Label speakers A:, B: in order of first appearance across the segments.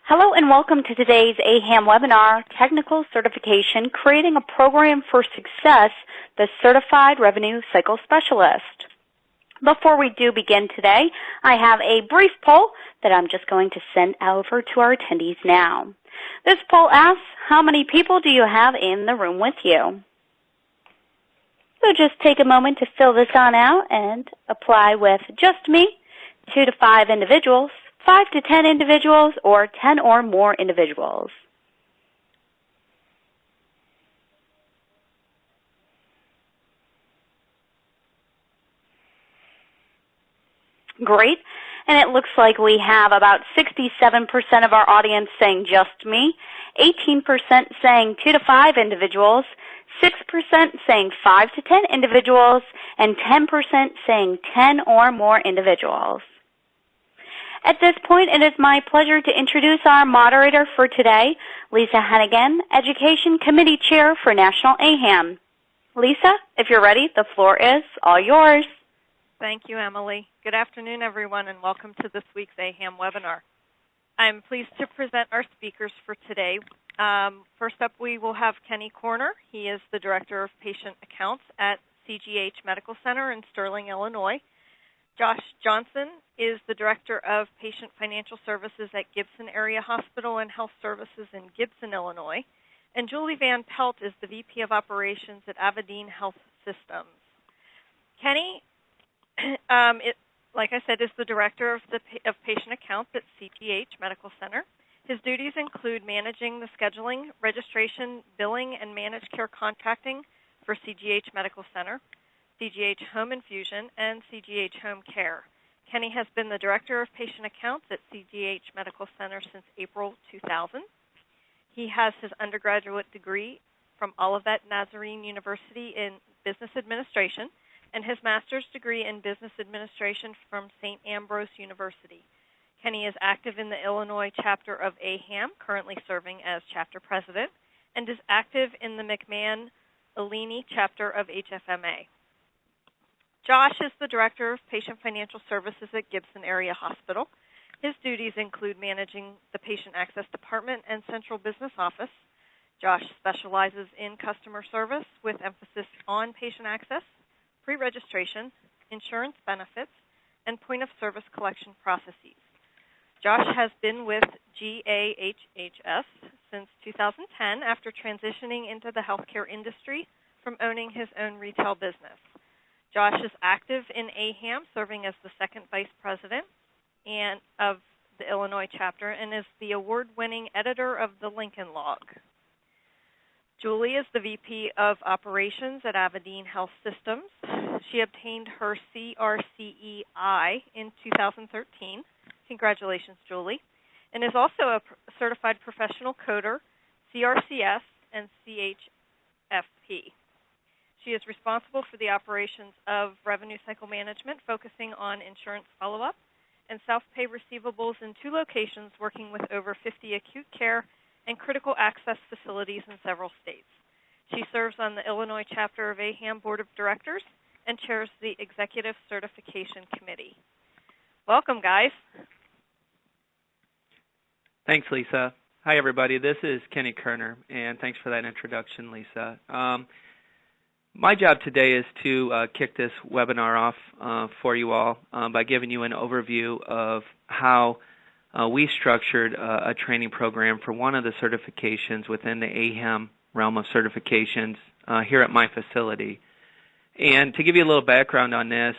A: Hello and welcome to today's AAHAM webinar, Technical Certification, Creating a Program for Success, the Certified Revenue Cycle Specialist. Before we do begin today, I have a brief poll that I'm just going to send over to our attendees now. This poll asks, how many people do you have in the room with you? So just take a moment to fill this on out and apply with just me, 2 to 5 individuals, 5 to 10 individuals, or 10 or more individuals. Great. And it looks like we have about 67% of our audience saying just me, 18% saying 2 to 5 individuals, 6% saying 5 to 10 individuals, and 10% saying 10 or more individuals. At this point, it is my pleasure to introduce our moderator for today, Lisa Hennigan, Education Committee Chair for National AAHAM. Lisa, if you're ready, the floor is all yours.
B: Thank you, Emily. Good afternoon, everyone, and welcome to this week's AAHAM webinar. I'm pleased to present our speakers for today. First up, we will have Kenny Corner. He is the Director of Patient Accounts at CGH Medical Center in Sterling, Illinois. Josh Johnson is the Director of Patient Financial Services at Gibson Area Hospital and Health Services in Gibson, Illinois. And Julie Van Pelt is the VP of Operations at Avadine Health Systems. Kenny, like I said, is the Director of Patient Accounts at CGH Medical Center. His duties include managing the scheduling, registration, billing, and managed care contracting for CGH Medical Center, CGH Home Infusion, and CGH Home Care. Kenny has been the Director of Patient Accounts at CGH Medical Center since April 2000. He has his undergraduate degree from Olivet Nazarene University in Business Administration and his master's degree in Business Administration from St. Ambrose University. Kenny is active in the Illinois chapter of AAHAM, currently serving as chapter president, and is active in the McMahon-Eleni chapter of HFMA. Josh is the Director of Patient Financial Services at Gibson Area Hospital. His duties include managing the Patient Access Department and Central Business Office. Josh specializes in customer service with emphasis on patient access, pre-registration, insurance benefits, and point-of-service collection processes. Josh has been with GAHHS since 2010 after transitioning into the healthcare industry from owning his own retail business. Josh is active in AAHAM, serving as the second vice president of the Illinois chapter, and is the award-winning editor of the Lincoln Log. Julie is the VP of Operations at Avadine Health Systems. She obtained her CRCEI in 2013. Congratulations, Julie. And is also a certified professional coder, CRCS, and CHFP. She is responsible for the operations of revenue cycle management, focusing on insurance follow-up and self-pay receivables in 2 locations, working with over 50 acute care and critical access facilities in several states. She serves on the Illinois chapter of AAHAM Board of Directors and chairs the Executive Certification Committee. Welcome, guys.
C: Thanks, Lisa. Hi, everybody. This is Kenny Kerner, and thanks for that introduction, Lisa. My job today is to kick this webinar off for you all by giving you an overview of how we structured a training program for one of the certifications within the AAHAM realm of certifications here at my facility. And to give you a little background on this,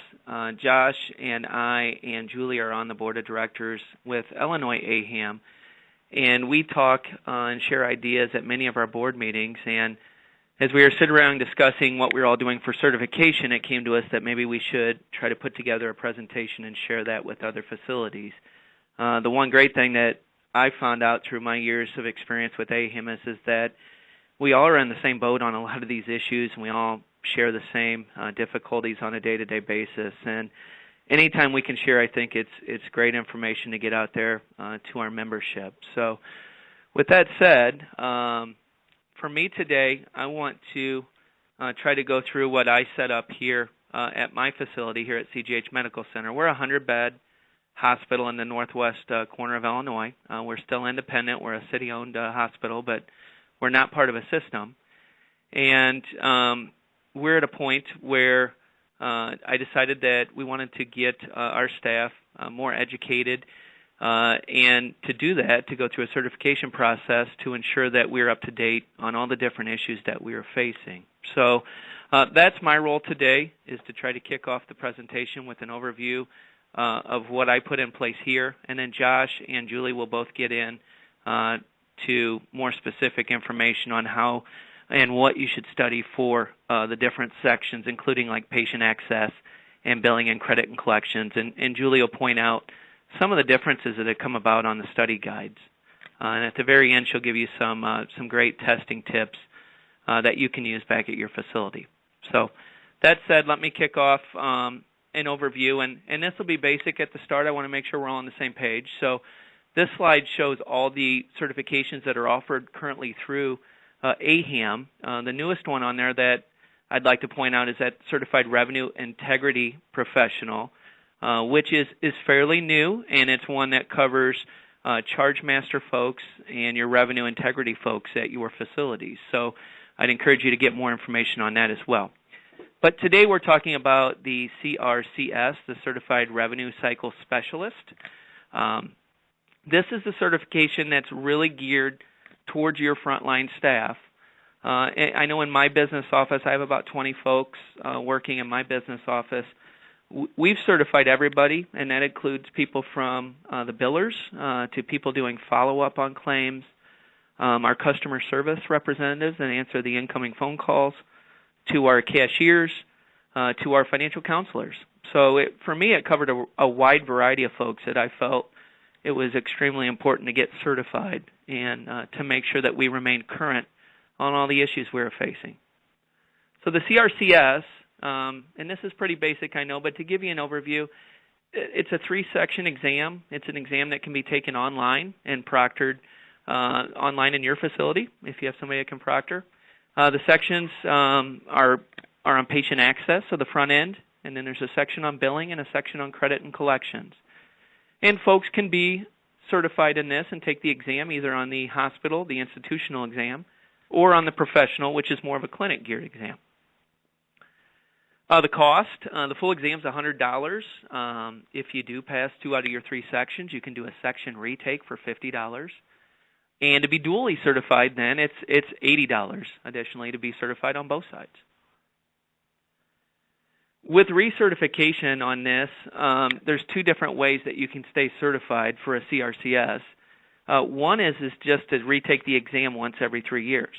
C: Josh and I and Julie are on the board of directors with Illinois AAHAM, and we talk and share ideas at many of our board meetings. And as we were sitting around discussing what we were all doing for certification, it came to us that maybe we should try to put together a presentation and share that with other facilities. The one great thing that I found out through my years of experience with AAHAM is that we all are in the same boat on a lot of these issues, and we all share the same difficulties on a day-to-day basis. And anytime we can share, I think it's great information to get out there to our membership. So with that said, for me today, I want to try to go through what I set up here at my facility here at CGH Medical Center. We're a 100-bed hospital in the northwest corner of Illinois. We're still independent. We're a city-owned hospital, but we're not part of a system. And we're at a point where I decided that we wanted to get our staff more educated, and to do that, to go through a certification process to ensure that we're up to date on all the different issues that we are facing. So that's my role today, is to try to kick off the presentation with an overview of what I put in place here, and then Josh and Julie will both get in to more specific information on how and what you should study for the different sections, including like patient access and billing and credit and collections. And Julie will point out some of the differences that have come about on the study guides. And at the very end, she'll give you some great testing tips that you can use back at your facility. So that said, let me kick off an overview, and this will be basic at the start. I want to make sure we're all on the same page. So this slide shows all the certifications that are offered currently through AAHAM. The newest one on there that I'd like to point out is that Certified Revenue Integrity Professional, which is fairly new, and it's one that covers charge master folks and your revenue integrity folks at your facilities. So I'd encourage you to get more information on that as well. But today we're talking about the CRCS, the Certified Revenue Cycle Specialist. This is the certification that's really geared towards your frontline staff. I know in my business office, I have about 20 folks working in my business office. We've certified everybody, and that includes people from the billers to people doing follow-up on claims, our customer service representatives that answer the incoming phone calls, to our cashiers, to our financial counselors. So for me, it covered a wide variety of folks that I felt it was extremely important to get certified and to make sure that we remain current on all the issues we're facing. So the CRCS, and this is pretty basic, I know, but to give you an overview, it's a 3-section exam. It's an exam that can be taken online and proctored online in your facility if you have somebody that can proctor. The sections are on patient access, so the front end, and then there's a section on billing and a section on credit and collections. And folks can be certified in this and take the exam either on the hospital, the institutional exam, or on the professional, which is more of a clinic-geared exam. The cost, the full exam is $100. If you do pass 2 out of your 3 sections, you can do a section retake for $50. And to be dually certified, then, it's $80 additionally to be certified on both sides. With recertification on this, there's 2 different ways that you can stay certified for a CRCS. One is just to retake the exam once every 3 years.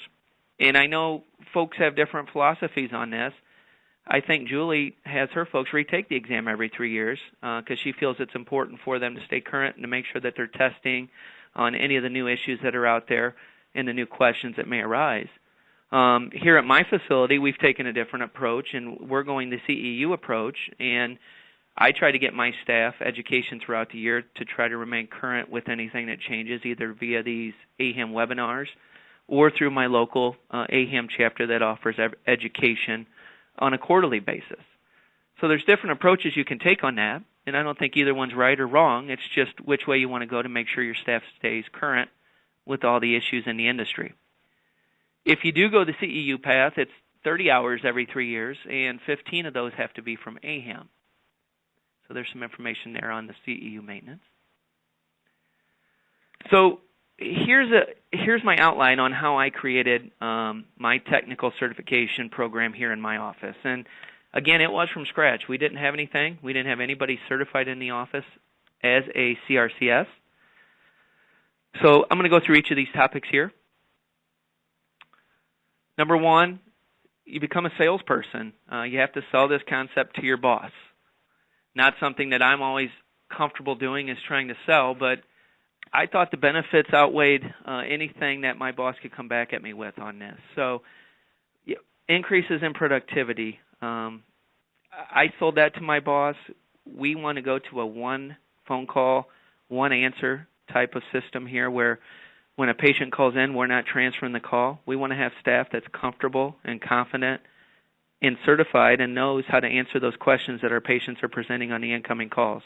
C: And I know folks have different philosophies on this. I think Julie has her folks retake the exam every 3 years because she feels it's important for them to stay current and to make sure that they're testing on any of the new issues that are out there and the new questions that may arise. Here at my facility, we've taken a different approach, and we're going the CEU approach, and I try to get my staff education throughout the year to try to remain current with anything that changes, either via these AAHAM webinars or through my local AAHAM chapter that offers education on a quarterly basis. So there's different approaches you can take on that, and I don't think either one's right or wrong. It's just which way you want to go to make sure your staff stays current with all the issues in the industry. If you do go the CEU path, it's 30 hours every 3 years, and 15 of those have to be from AAHAM. So there's some information there on the CEU maintenance. So here's my outline on how I created my technical certification program here in my office. And again, it was from scratch. We didn't have anything. We didn't have anybody certified in the office as a CRCS. So I'm going to go through each of these topics here. Number 1, you become a salesperson. You have to sell this concept to your boss. Not something that I'm always comfortable doing is trying to sell, but I thought the benefits outweighed anything that my boss could come back at me with on this. So increases in productivity. I sold that to my boss. We want to go to a 1 phone call, 1 answer type of system here where when a patient calls in, we're not transferring the call. We want to have staff that's comfortable and confident and certified and knows how to answer those questions that our patients are presenting on the incoming calls.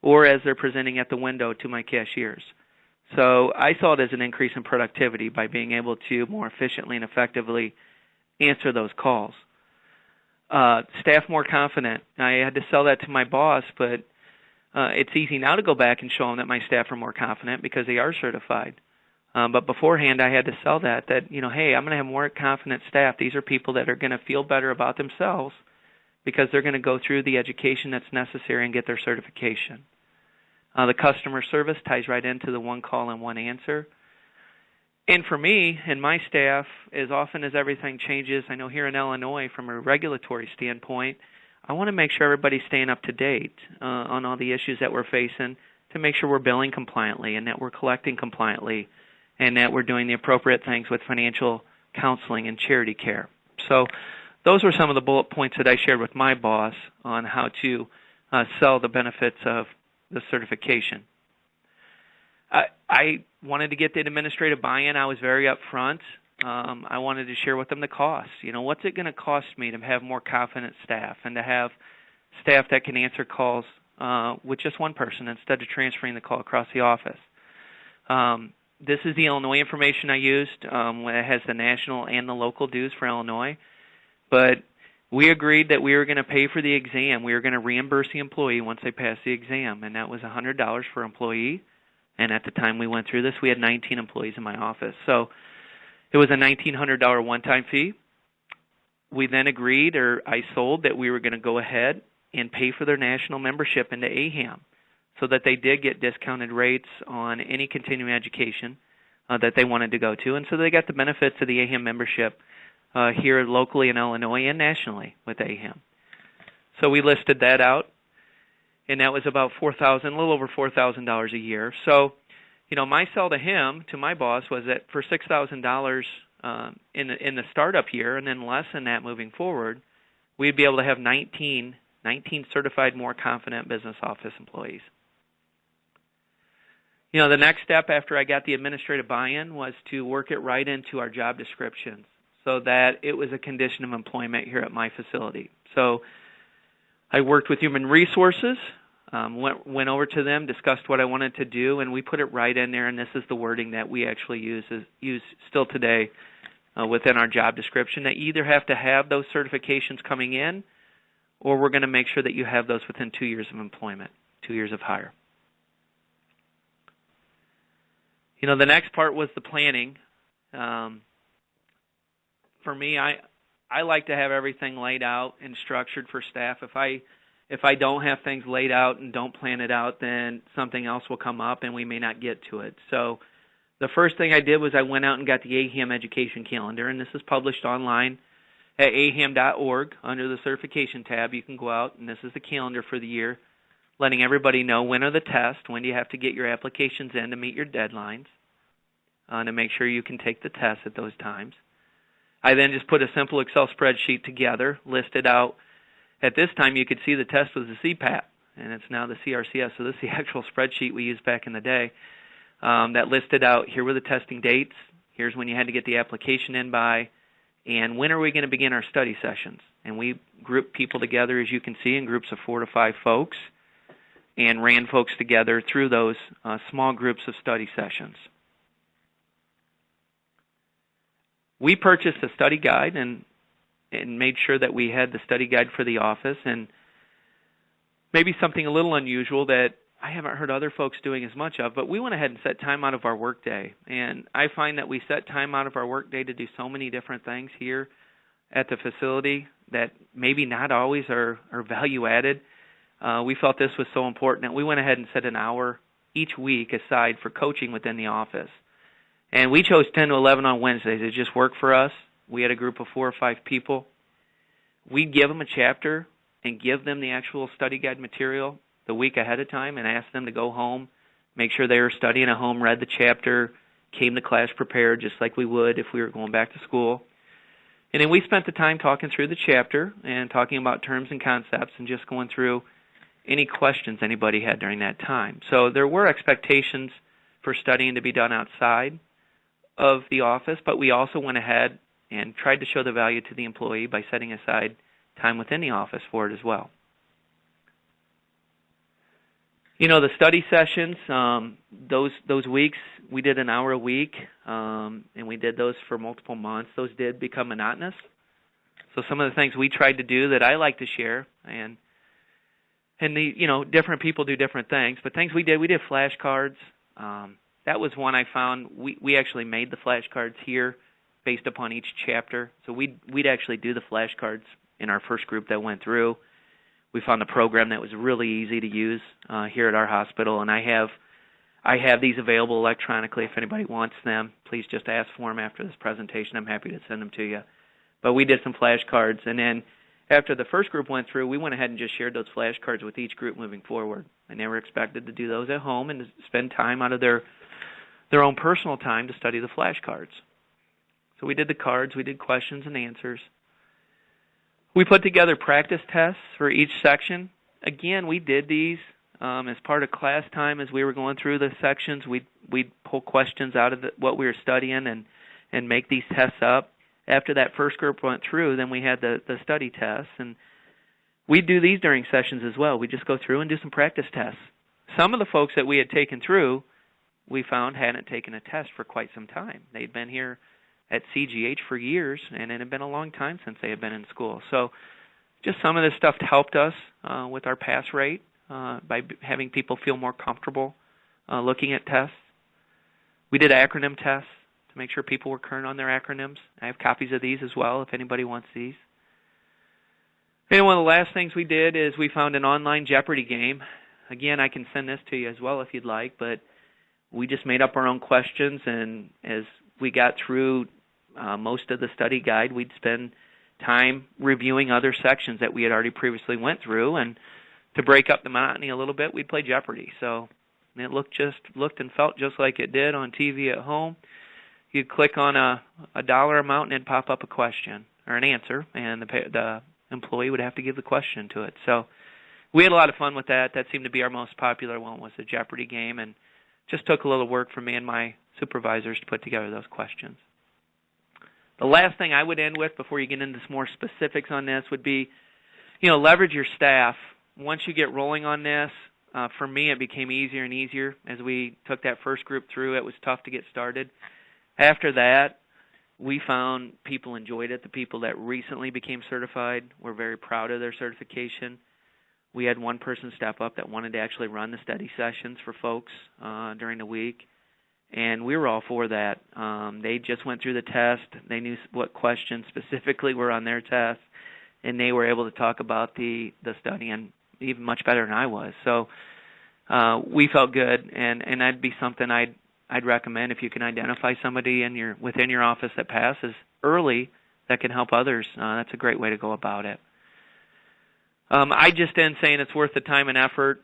C: or as they're presenting at the window to my cashiers. So I saw it as an increase in productivity by being able to more efficiently and effectively answer those calls. Staff more confident. I had to sell that to my boss, but it's easy now to go back and show them that my staff are more confident because they are certified. But beforehand, I had to sell that, hey, I'm going to have more confident staff. These are people that are going to feel better about themselves because they're going to go through the education that's necessary and get their certification. The customer service ties right into the one call and one answer. And for me and my staff, as often as everything changes, I know here in Illinois from a regulatory standpoint, I want to make sure everybody's staying up to date on all the issues that we're facing to make sure we're billing compliantly and that we're collecting compliantly and that we're doing the appropriate things with financial counseling and charity care. So those were some of the bullet points that I shared with my boss on how to sell the benefits of the certification. I wanted to get the administrative buy-in. I was very upfront. I wanted to share with them the cost. What's it going to cost me to have more confident staff and to have staff that can answer calls with just one person instead of transferring the call across the office. This is the Illinois information I used. It has the national and the local dues for Illinois. But we agreed that we were going to pay for the exam. We were going to reimburse the employee once they passed the exam, and that was $100 per employee. And at the time we went through this, we had 19 employees in my office. So it was a $1,900 one-time fee. We then agreed, or I sold, that we were going to go ahead and pay for their national membership into AAHAM so that they did get discounted rates on any continuing education that they wanted to go to. And so they got the benefits of the AAHAM membership here locally in Illinois and nationally with AAHAM. So we listed that out, and that was about a little over $4,000 a year. So, my sell to him, to my boss, was that for $6,000 in the startup year, and then less than that moving forward, we'd be able to have 19 certified, more confident business office employees. The next step after I got the administrative buy-in was to work it right into our job descriptions so that it was a condition of employment here at my facility. So I worked with human resources, went over to them, discussed what I wanted to do, and we put it right in there, and this is the wording that we actually use still today within our job description, that you either have to have those certifications coming in or we're going to make sure that you have those within 2 years of employment, 2 years of hire. The next part was the planning. For me, I like to have everything laid out and structured for staff. If I don't have things laid out and don't plan it out, then something else will come up and we may not get to it. So the first thing I did was I went out and got the AAHAM education calendar, and this is published online at aaham.org under the certification tab. You can go out, and this is the calendar for the year, letting everybody know when are the tests, when do you have to get your applications in to meet your deadlines, to make sure you can take the tests at those times. I then just put a simple Excel spreadsheet together, listed out. At this time, you could see the test was the CPAP, and it's now the CRCS. So this is the actual spreadsheet we used back in the day that listed out, here were the testing dates, here's when you had to get the application in by, and when are we going to begin our study sessions. And we grouped people together, as you can see, in groups of 4 to 5 folks, and ran folks together through those small groups of study sessions. We purchased a study guide and made sure that we had the study guide for the office, and maybe something a little unusual that I haven't heard other folks doing as much of, but we went ahead and set time out of our workday. And I find that we set time out of our workday to do so many different things here at the facility that maybe not always are value added. We felt this was so important that we went ahead and set an hour each week aside for coaching within the office. And we chose 10 to 11 on Wednesdays. It just worked for us. We had a group of 4 or 5 people. We'd give them a chapter and give them the actual study guide material the week ahead of time and ask them to go home, make sure they were studying at home, read the chapter, came to class prepared just like we would if we were going back to school. And then we spent the time talking through the chapter and talking about terms and concepts and just going through any questions anybody had during that time. So there were expectations for studying to be done outside of the office, but we also went ahead and tried to show the value to the employee by setting aside time within the office for it as well. The study sessions, those weeks, we did an hour a week, and we did those for multiple months. Those did become monotonous. So some of the things we tried to do that I like to share, and different people do different things, but things we did flashcards. That was one I found. We actually made the flashcards here based upon each chapter. So we'd actually do the flashcards in our first group that went through. We found a program that was really easy to use here at our hospital, and I have these available electronically. If anybody wants them, please just ask for them after this presentation. I'm happy to send them to you. But we did some flashcards, and then after the first group went through, we went ahead and just shared those flashcards with each group moving forward. And they were expected to do those at home and to spend time out of their own personal time to study the flashcards. So we did the cards, we did questions and answers. We put together practice tests for each section. Again, we did these as part of class time as we were going through the sections. We'd pull questions out of what we were studying and make these tests up. After that first group went through, then we had the study tests. And we'd do these during sessions as well. We'd just go through and do some practice tests. Some of the folks that we had taken through, we found hadn't taken a test for quite some time. They'd been here at CGH for years, and it had been a long time since they had been in school. So just some of this stuff helped us with our pass rate by having people feel more comfortable looking at tests. We did acronym tests to make sure people were current on their acronyms. I have copies of these as well if anybody wants these. And one of the last things we did is we found an online Jeopardy game. Again, I can send this to you as well if you'd like, but we just made up our own questions, and as we got through most of the study guide, we'd spend time reviewing other sections that we had already previously went through, and to break up the monotony a little bit, we'd play Jeopardy. So it looked and felt just like it did on TV at home. You'd click on a dollar amount, and it'd pop up a question or an answer, and the employee would have to give the question to it. So we had a lot of fun with that. That seemed to be our most popular one, was the Jeopardy game, and just took a little work for me and my supervisors to put together those questions. The last thing I would end with before you get into some more specifics on this would be, leverage your staff. Once you get rolling on this, for me it became easier and easier. As we took that first group through, it was tough to get started. After that, we found people enjoyed it. The people that recently became certified were very proud of their certification. We had one person step up that wanted to actually run the study sessions for folks during the week, and we were all for that. They just went through the test. They knew what questions specifically were on their test, and they were able to talk about the study and even much better than I was. So we felt good, and that'd be something I'd recommend if you can identify somebody within your office that passes early that can help others. That's a great way to go about it. I just end saying it's worth the time and effort.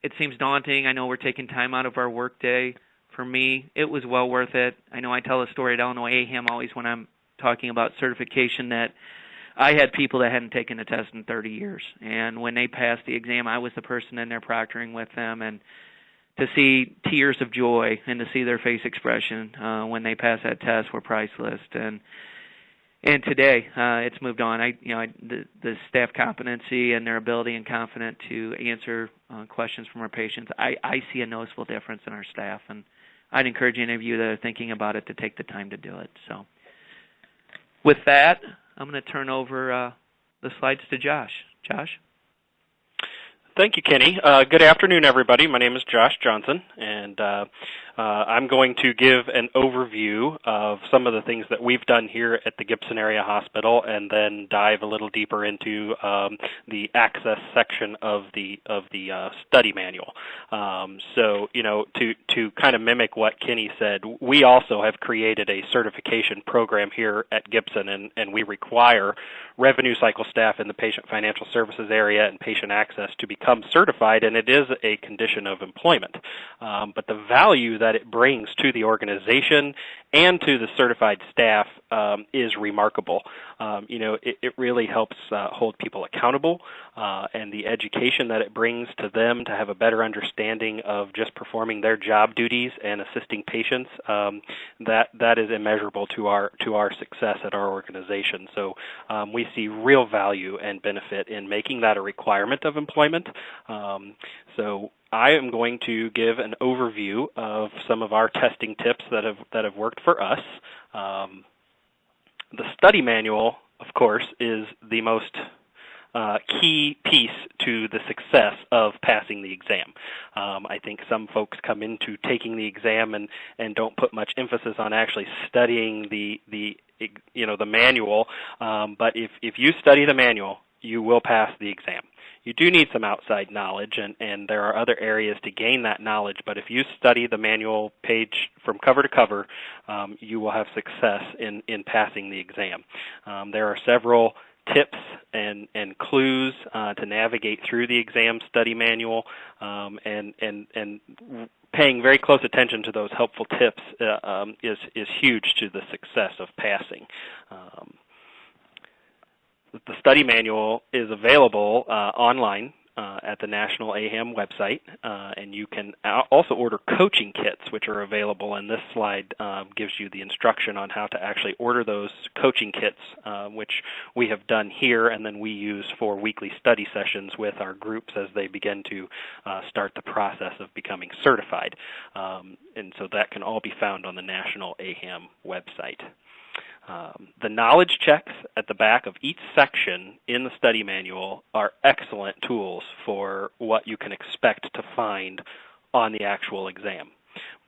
C: It seems daunting. I know we're taking time out of our work day. For me, it was well worth it. I know I tell a story at Illinois AAHAM always when I'm talking about certification that I had people that hadn't taken a test in 30 years. And when they passed the exam, I was the person in there proctoring with them. And to see tears of joy and to see their face expression when they passed that test were priceless. And today, it's moved on. The staff competency and their ability and confidence to answer questions from our patients, I see a noticeable difference in our staff, and I'd encourage any of you that are thinking about it to take the time to do it. So, with that, I'm going to turn over the slides to Josh. Josh?
D: Thank you, Kenny. Good afternoon, everybody. My name is Josh Johnson, and I'm going to give an overview of some of the things that we've done here at the Gibson Area Hospital, and then dive a little deeper into the access section of the study manual. So, to kind of mimic what Kenny said, we also have created a certification program here at Gibson, and we require revenue cycle staff in the patient financial services area and patient access to become certified, and it is a condition of employment. But the value that it brings to the organization and to the certified staff is remarkable. it really helps hold people accountable, and the education that it brings to them to have a better understanding of just performing their job duties and assisting patients, that is immeasurable to our success at our organization. So we see real value and benefit in making that a requirement of employment. So I am going to give an overview of some of our testing tips that have worked for us. The study manual, of course, is the most key piece to the success of passing the exam. I think some folks come into taking the exam and don't put much emphasis on actually studying the manual. But if you study the manual, you will pass the exam. You do need some outside knowledge, and there are other areas to gain that knowledge, but if you study the manual page from cover to cover, you will have success in passing the exam. There are several tips and clues to navigate through the exam study manual, and paying very close attention to those helpful tips is huge to the success of passing. The study manual is available online at the National AAHAM website, and you can also order coaching kits, which are available, and this slide gives you the instruction on how to actually order those coaching kits, which we have done here, and then we use for weekly study sessions with our groups as they begin to start the process of becoming certified. And so that can all be found on the National AAHAM website. The knowledge checks at the back of each section in the study manual are excellent tools for what you can expect to find on the actual exam.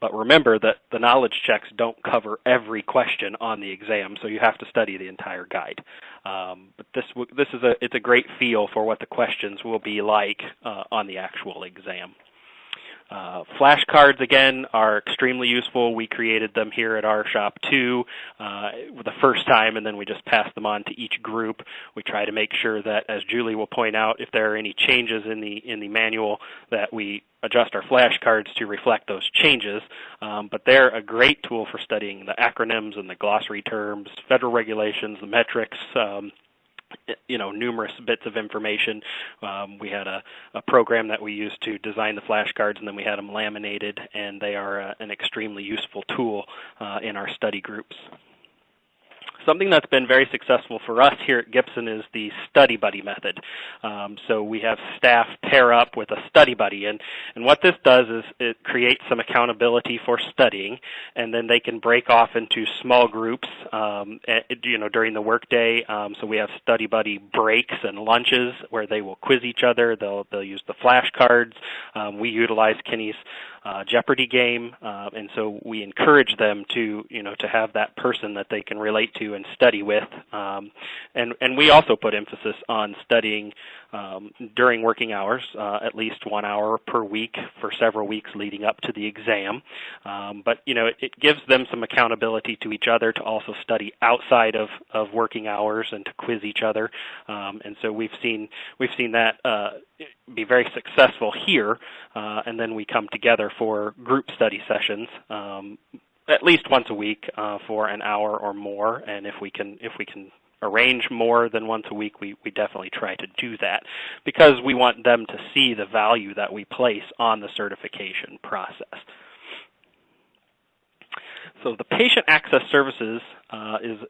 D: But remember that the knowledge checks don't cover every question on the exam, so you have to study the entire guide. But it's a great feel for what the questions will be like on the actual exam. Flashcards, again, are extremely useful. We created them here at our shop, too, the first time, and then we just passed them on to each group. We try to make sure that, as Julie will point out, if there are any changes in the manual, that we adjust our flashcards to reflect those changes. But they're a great tool for studying the acronyms and the glossary terms, federal regulations, the metrics, numerous bits of information. We had a program that we used to design the flashcards, and then we had them laminated, and they are an extremely useful tool in our study groups. Something that's been very successful for us here at Gibson is the study buddy method. So we have staff pair up with a study buddy, and what this does is it creates some accountability for studying, and then they can break off into small groups, during the workday. So we have study buddy breaks and lunches where they will quiz each other. They'll use the flashcards. We utilize Kenny's Jeopardy Game, and so we encourage them to have that person that they can relate to and study with, and we also put emphasis on studying during working hours, at least 1 hour per week for several weeks leading up to the exam. But it gives them some accountability to each other to also study outside of working hours and to quiz each other, and so we've seen that be very successful here, and then we come together for group study sessions at least once a week for an hour or more, and if we can arrange more than once a week, we definitely try to do that because we want them to see the value that we place on the certification process. So the patient access services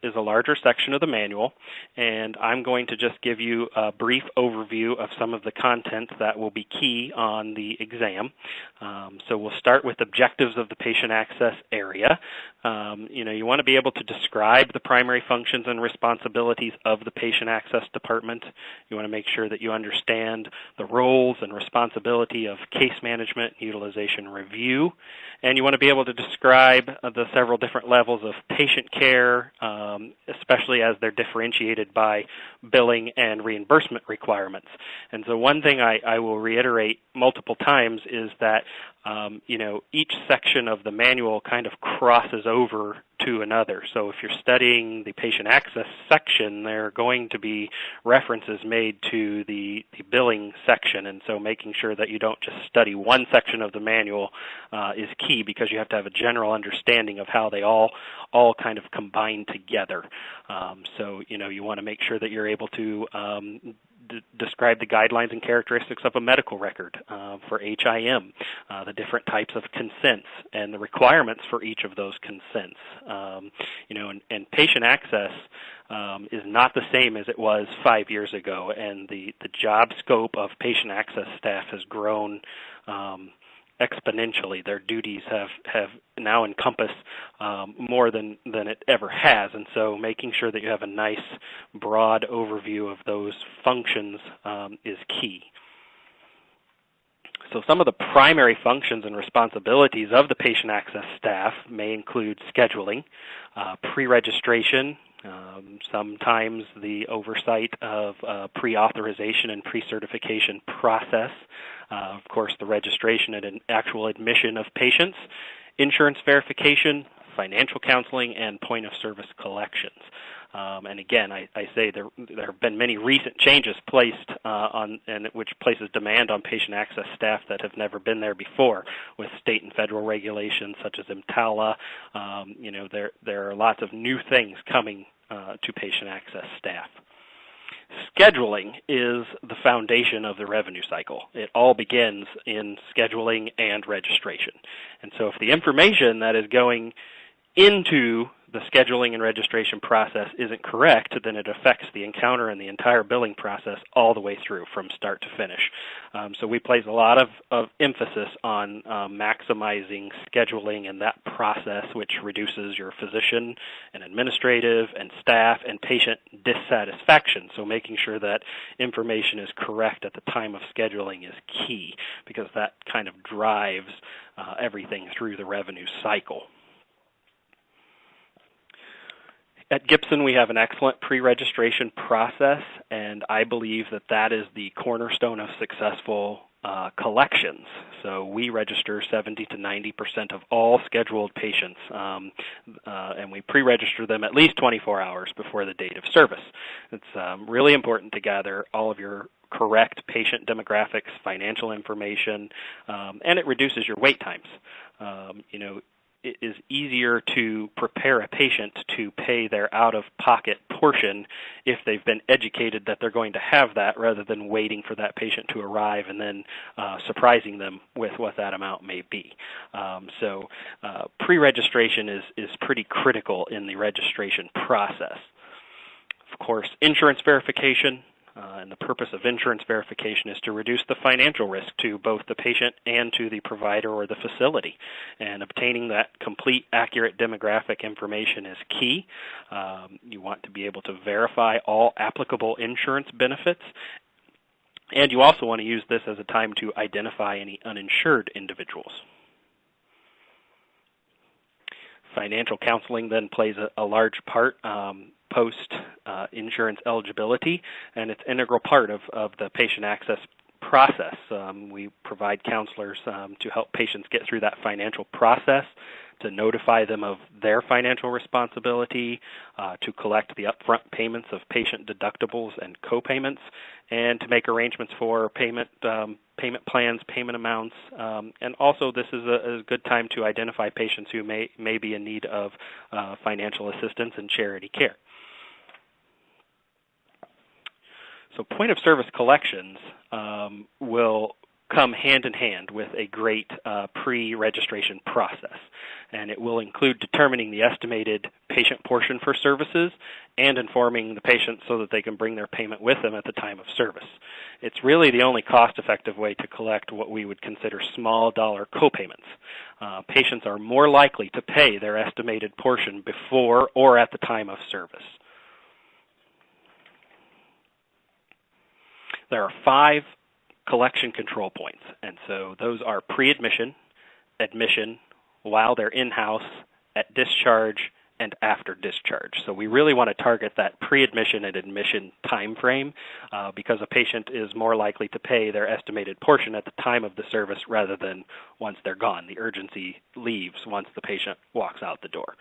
D: is a larger section of the manual, and I'm going to just give you a brief overview of some of the content that will be key on the exam. So we'll start with objectives of the patient access area. You want to be able to describe the primary functions and responsibilities of the patient access department. You want to make sure that you understand the roles and responsibility of case management and utilization review, and you want to be able to describe the several different levels of patient care, especially as they're differentiated by billing and reimbursement requirements. And so one thing I will reiterate multiple times is that each section of the manual kind of crosses over to another. So if you're studying the patient access section, there are going to be references made to the billing section, and so making sure that you don't just study one section of the manual is key, because you have to have a general understanding of how they all kind of combine together. So you want to make sure that you're able to describe the guidelines and characteristics of a medical record for HIM, the different types of consents, and the requirements for each of those consents. And patient access is not the same as it was 5 years ago, and the job scope of patient access staff has grown exponentially. Their duties have now encompassed more than it ever has, and so making sure that you have a nice broad overview of those functions is key. So some of the primary functions and responsibilities of the patient access staff may include scheduling, pre-registration, sometimes the oversight of pre-authorization and pre-certification process, of course the registration and actual admission of patients, insurance verification, financial counseling, and point-of-service collections. And again, I say there have been many recent changes placed which places demand on patient access staff that have never been there before, with state and federal regulations such as EMTALA. There are lots of new things coming to patient access staff. Scheduling is the foundation of the revenue cycle. It all begins in scheduling and registration. And so if the information that is going into the scheduling and registration process isn't correct, then it affects the encounter and the entire billing process all the way through from start to finish. So we place a lot of emphasis on maximizing scheduling and that process, which reduces your physician and administrative and staff and patient dissatisfaction. So making sure that information is correct at the time of scheduling is key, because that kind of drives everything through the revenue cycle. At Gibson, we have an excellent pre-registration process, and I believe that is the cornerstone of successful collections. So we register 70 to 90% of all scheduled patients, and we pre-register them at least 24 hours before the date of service. It's really important to gather all of your correct patient demographics, financial information, and it reduces your wait times. It is easier to prepare a patient to pay their out-of-pocket portion if they've been educated that they're going to have that, rather than waiting for that patient to arrive and then surprising them with what that amount may be. So pre-registration is pretty critical in the registration process. Of course, insurance verification. And the purpose of insurance verification is to reduce the financial risk to both the patient and to the provider or the facility. And obtaining that complete, accurate demographic information is key. You want to be able to verify all applicable insurance benefits. And you also want to use this as a time to identify any uninsured individuals. Financial counseling then plays a large part post-insurance eligibility, and it's an integral part of the patient access process. We provide counselors to help patients get through that financial process, to notify them of their financial responsibility, to collect the upfront payments of patient deductibles and co-payments, and to make arrangements for payment plans, payment amounts, and also this is a good time to identify patients who may be in need of financial assistance and charity care. So point-of-service collections will come hand in hand with a great pre-registration process, and it will include determining the estimated patient portion for services and informing the patient so that they can bring their payment with them at the time of service. It's really the only cost-effective way to collect what we would consider small-dollar co-payments. Patients are more likely to pay their estimated portion before or at the time of service. There are 5 collection control points, and so those are pre-admission, admission, while they're in-house, at discharge, and after discharge. So we really want to target that pre-admission and admission time frame because a patient is more likely to pay their estimated portion at the time of the service rather than once they're gone. The urgency leaves once the patient walks out the door.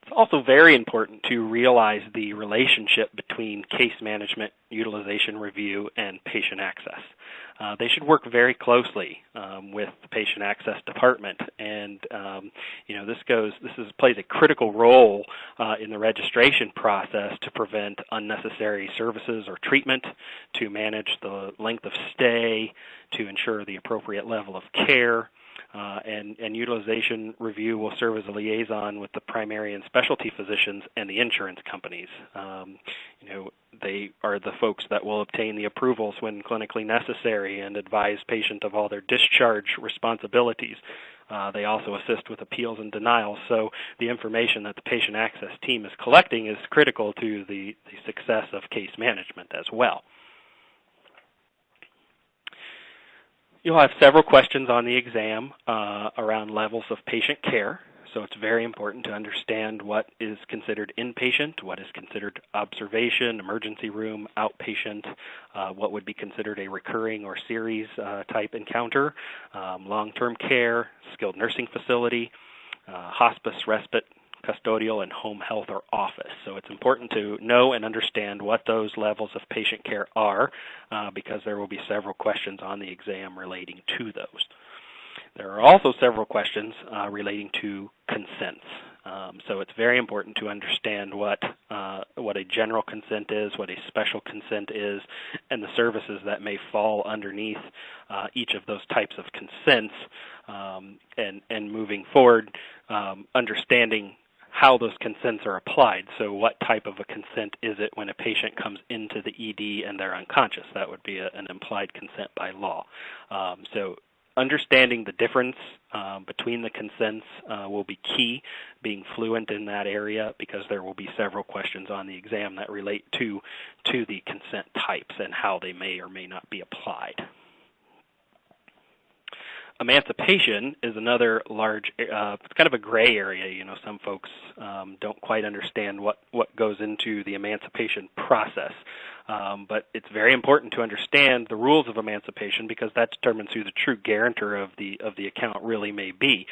D: It's also very important to realize the relationship between case management, utilization review, and patient access. They should work very closely with the patient access department, and this plays a critical role in the registration process to prevent unnecessary services or treatment, to manage the length of stay, to ensure the appropriate level of care. And utilization review will serve as a liaison with the primary and specialty physicians and the insurance companies. They are the folks that will obtain the approvals when clinically necessary and advise patient of all their discharge responsibilities. They also assist with appeals and denials, so the information that the patient access team is collecting is critical to the success of case management as well. You'll have several questions on the exam around levels of patient care. So it's very important to understand what is considered inpatient, what is considered observation, emergency room, outpatient, what would be considered a recurring or series type encounter, long-term care, skilled nursing facility, hospice, respite, custodial, and home health or office. So it's important to know and understand what those levels of patient care are because there will be several questions on the exam relating to those. There are also several questions relating to consents. So it's very important to understand what a general consent is, what a special consent is, and the services that may fall underneath each of those types of consents, and moving forward, understanding how those consents are applied. So what type of a consent is it when a patient comes into the ED and they're unconscious? That would be an implied consent by law. So understanding the difference between the consents will be key, being fluent in that area, because there will be several questions on the exam that relate to the consent types and how they may or may not be applied. Emancipation is another large, it's kind of a gray area. Some folks don't quite understand what goes into the emancipation process. But it's very important to understand the rules of emancipation because that determines who the true guarantor of the account really may be.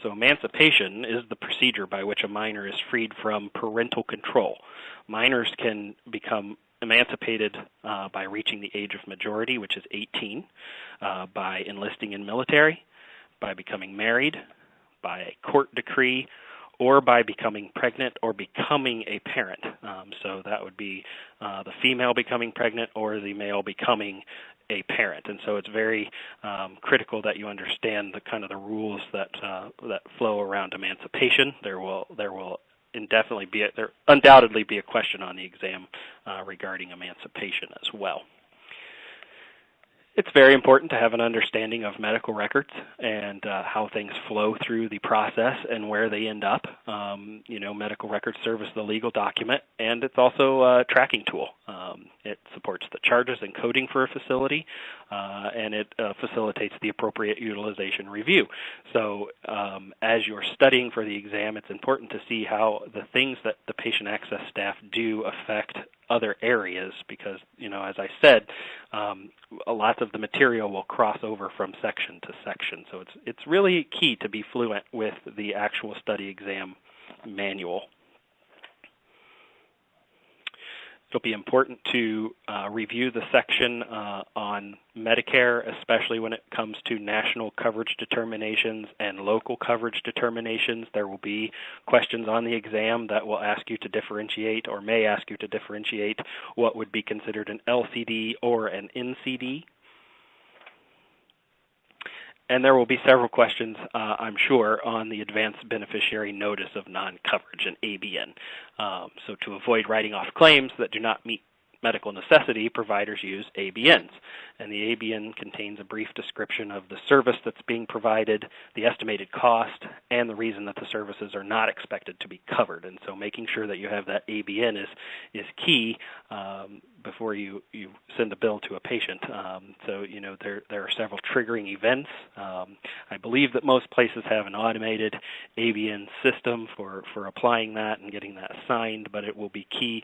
D: So emancipation is the procedure by which a minor is freed from parental control. Minors can become emancipated by reaching the age of majority, which is 18, by enlisting in military, by becoming married, by a court decree, or by becoming pregnant or becoming a parent. So that would be the female becoming pregnant or the male becoming a parent. And so it's very critical that you understand the kind of the rules that flow around emancipation. There will undoubtedly be a question on the exam regarding emancipation as well. It's very important to have an understanding of medical records and how things flow through the process and where they end up. Medical records serve as the legal document, and it's also a tracking tool. It supports the charges and coding for a facility, and it facilitates the appropriate utilization review. So as you're studying for the exam, it's important to see how the things that the patient access staff do affect other areas because, as I said, lots of the material will cross over from section to section. So it's really key to be fluent with the actual study exam manual. It'll be important to review the section on Medicare, especially when it comes to national coverage determinations and local coverage determinations. There will be questions on the exam that will ask you to differentiate or may ask you to differentiate what would be considered an LCD or an NCD. And there will be several questions, I'm sure, on the Advanced Beneficiary Notice of Non-Coverage, an ABN. So to avoid writing off claims that do not meet medical necessity, providers use ABNs. And the ABN contains a brief description of the service that's being provided, the estimated cost, and the reason that the services are not expected to be covered. And so making sure that you have that ABN is key before you send a bill to a patient. There are several triggering events. I believe that most places have an automated ABN system for applying that and getting that signed, but it will be key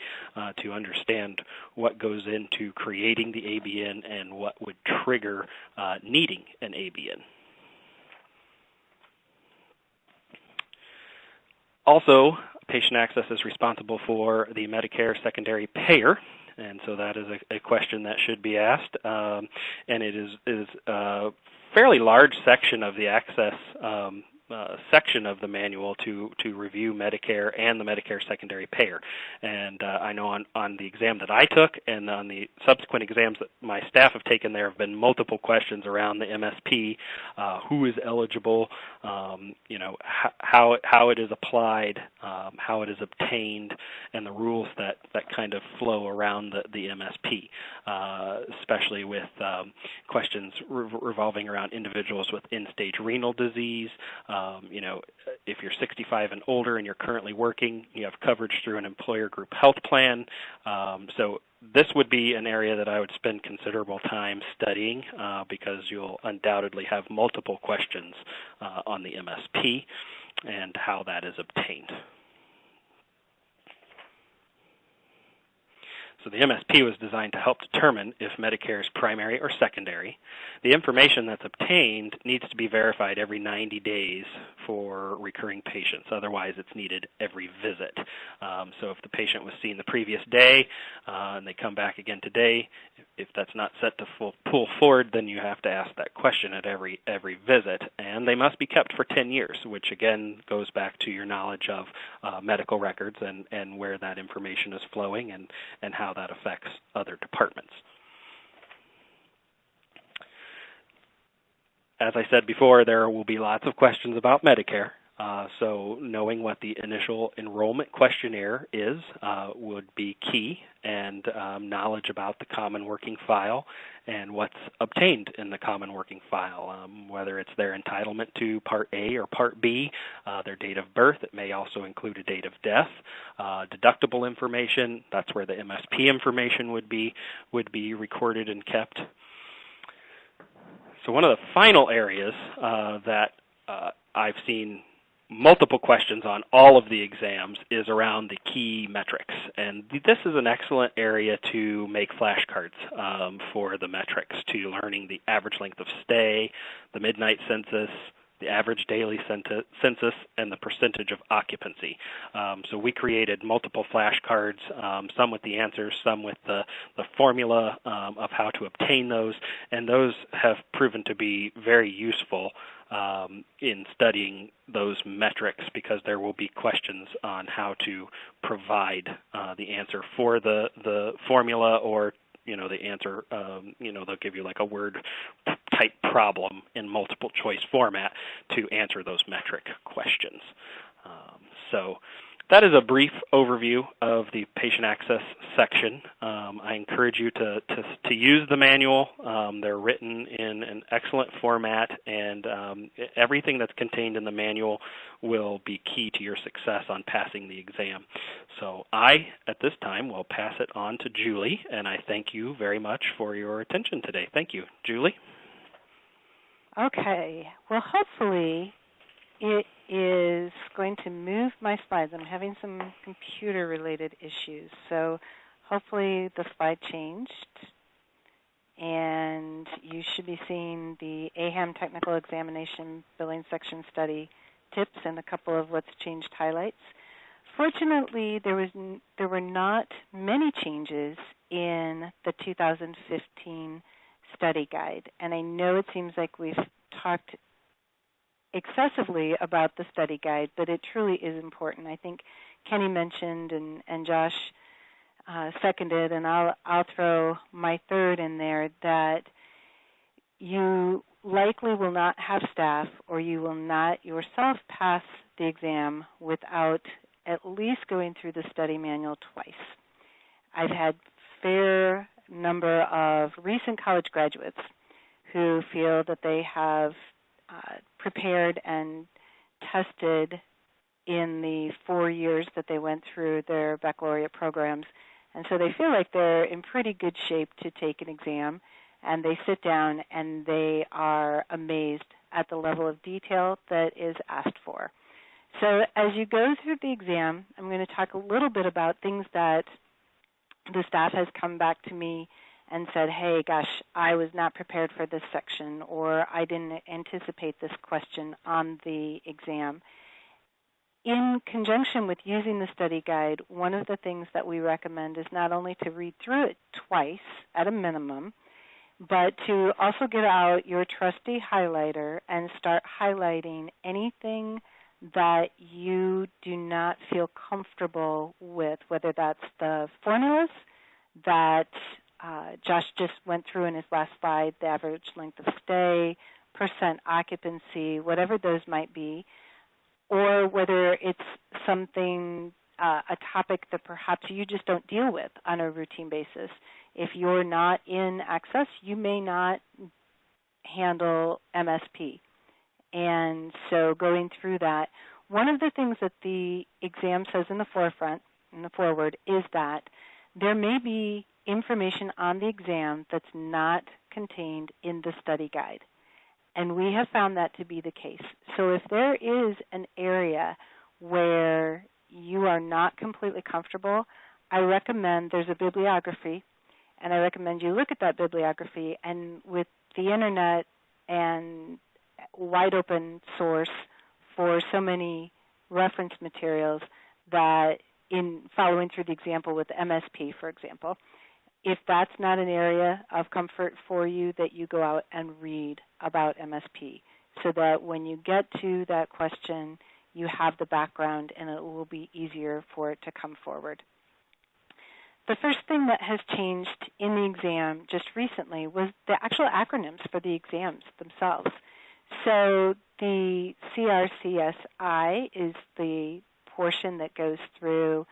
D: to understand what goes into creating the ABN and what would trigger needing an ABN. Also, patient access is responsible for the Medicare secondary payer, and so that is a question that should be asked. And it is a fairly large section of the access section of the manual to review Medicare and the Medicare secondary payer. And I know on the exam that I took and on the subsequent exams that my staff have taken, there have been multiple questions around the MSP, who is eligible, how it is applied, how it is obtained, and the rules that kind of flow around the MSP, especially with questions revolving around individuals with end-stage renal disease. If you're 65 and older and you're currently working, you have coverage through an employer group health plan. So this would be an area that I would spend considerable time studying because you'll undoubtedly have multiple questions on the MSP and how that is obtained. So the MSP was designed to help determine if Medicare is primary or secondary. The information that's obtained needs to be verified every 90 days for recurring patients. Otherwise, it's needed every visit. So if the patient was seen the previous day and they come back again today, if that's not set to pull forward, then you have to ask that question at every visit. And they must be kept for 10 years, which again goes back to your knowledge of medical records and where that information is flowing and how that affects other departments. As I said before, there will be lots of questions about Medicare. So knowing what the initial enrollment questionnaire is would be key, and knowledge about the common working file and what's obtained in the common working file, whether it's their entitlement to Part A or Part B, their date of birth. It may also include a date of death, deductible information. That's where the MSP information would be recorded and kept. So one of the final areas that I've seen multiple questions on all of the exams is around the key metrics. And this is an excellent area to make flashcards for the metrics, to learning the average length of stay, the midnight census, the average daily census, and the percentage of occupancy. So we created multiple flashcards, some with the answers, some with the formula of how to obtain those, and those have proven to be very useful in studying those metrics, because there will be questions on how to provide the answer for the formula, or the answer, they'll give you like a word type problem in multiple choice format to answer those metric questions. So that is a brief overview of the patient access section. I encourage you to use the manual. They're written in an excellent format, and everything that's contained in the manual will be key to your success on passing the exam. So I, at this time, will pass it on to Julie, and I thank you very much for your attention today. Thank you. Julie?
E: Okay. Well, hopefully it is going to move my slides. I'm having some computer-related issues, so hopefully the slide changed, and you should be seeing the AAHAM Technical Examination Billing Section Study tips and a couple of what's changed highlights. Fortunately, there were not many changes in the 2015 study guide, and I know it seems like we've talked excessively about the study guide, but it truly is important. I think Kenny mentioned and Josh seconded, and I'll throw my third in there, that you likely will not have staff, or you will not yourself pass the exam without at least going through the study manual twice. I've had fair number of recent college graduates who feel that they have prepared and tested in the 4 years that they went through their baccalaureate programs, and so they feel like they're in pretty good shape to take an exam, and they sit down and they are amazed at the level of detail that is asked for. So as you go through the exam, I'm going to talk a little bit about things that the staff has come back to me and said, hey, gosh, I was not prepared for this section, or I didn't anticipate this question on the exam. in conjunction with using the study guide, one of the things that we recommend is not only to read through it twice at a minimum, but to also get out your trusty highlighter and start highlighting anything that you do not feel comfortable with, whether that's the formulas that Josh just went through in his last slide, the average length of stay, percent occupancy, whatever those might be, or whether it's something, a topic that perhaps you just don't deal with on a routine basis. If you're not in Access, you may not handle MSP. And so going through that, one of the things that the exam says in the foreword, is that there may be information on the exam that's not contained in the study guide. And we have found that to be the case. So if there is an area where you are not completely comfortable, I recommend there's a bibliography, and I recommend you look at that bibliography. And with the Internet and wide open source for so many reference materials, that in following through the example with MSP, for example, if that's not an area of comfort for you, that you go out and read about MSP so that when you get to that question, you have the background and it will be easier for it to come forward. The first thing that has changed in the exam just recently was the actual acronyms for the exams themselves. So the CRCS is the portion that goes through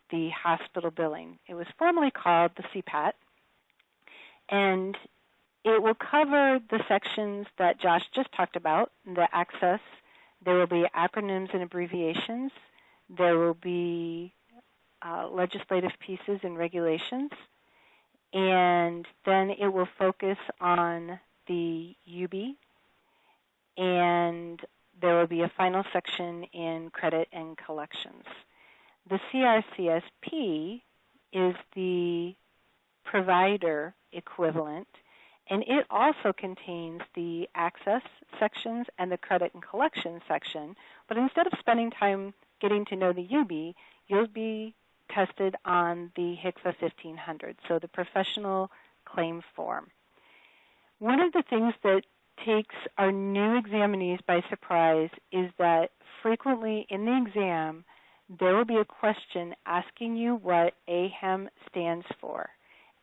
E: the hospital billing. It was formerly called the CPAT, and it will cover the sections that Josh just talked about, the Access. There will be acronyms and abbreviations. There will be legislative pieces and regulations, and then it will focus on the UB, and there will be a final section in credit and collections. The CRCSP is the provider equivalent, and it also contains the Access sections and the credit and collection section, but instead of spending time getting to know the UB, you'll be tested on the HCFA 1500, so the professional claim form. One of the things that takes our new examinees by surprise is that frequently in the exam, there will be a question asking you what AAHAM stands for.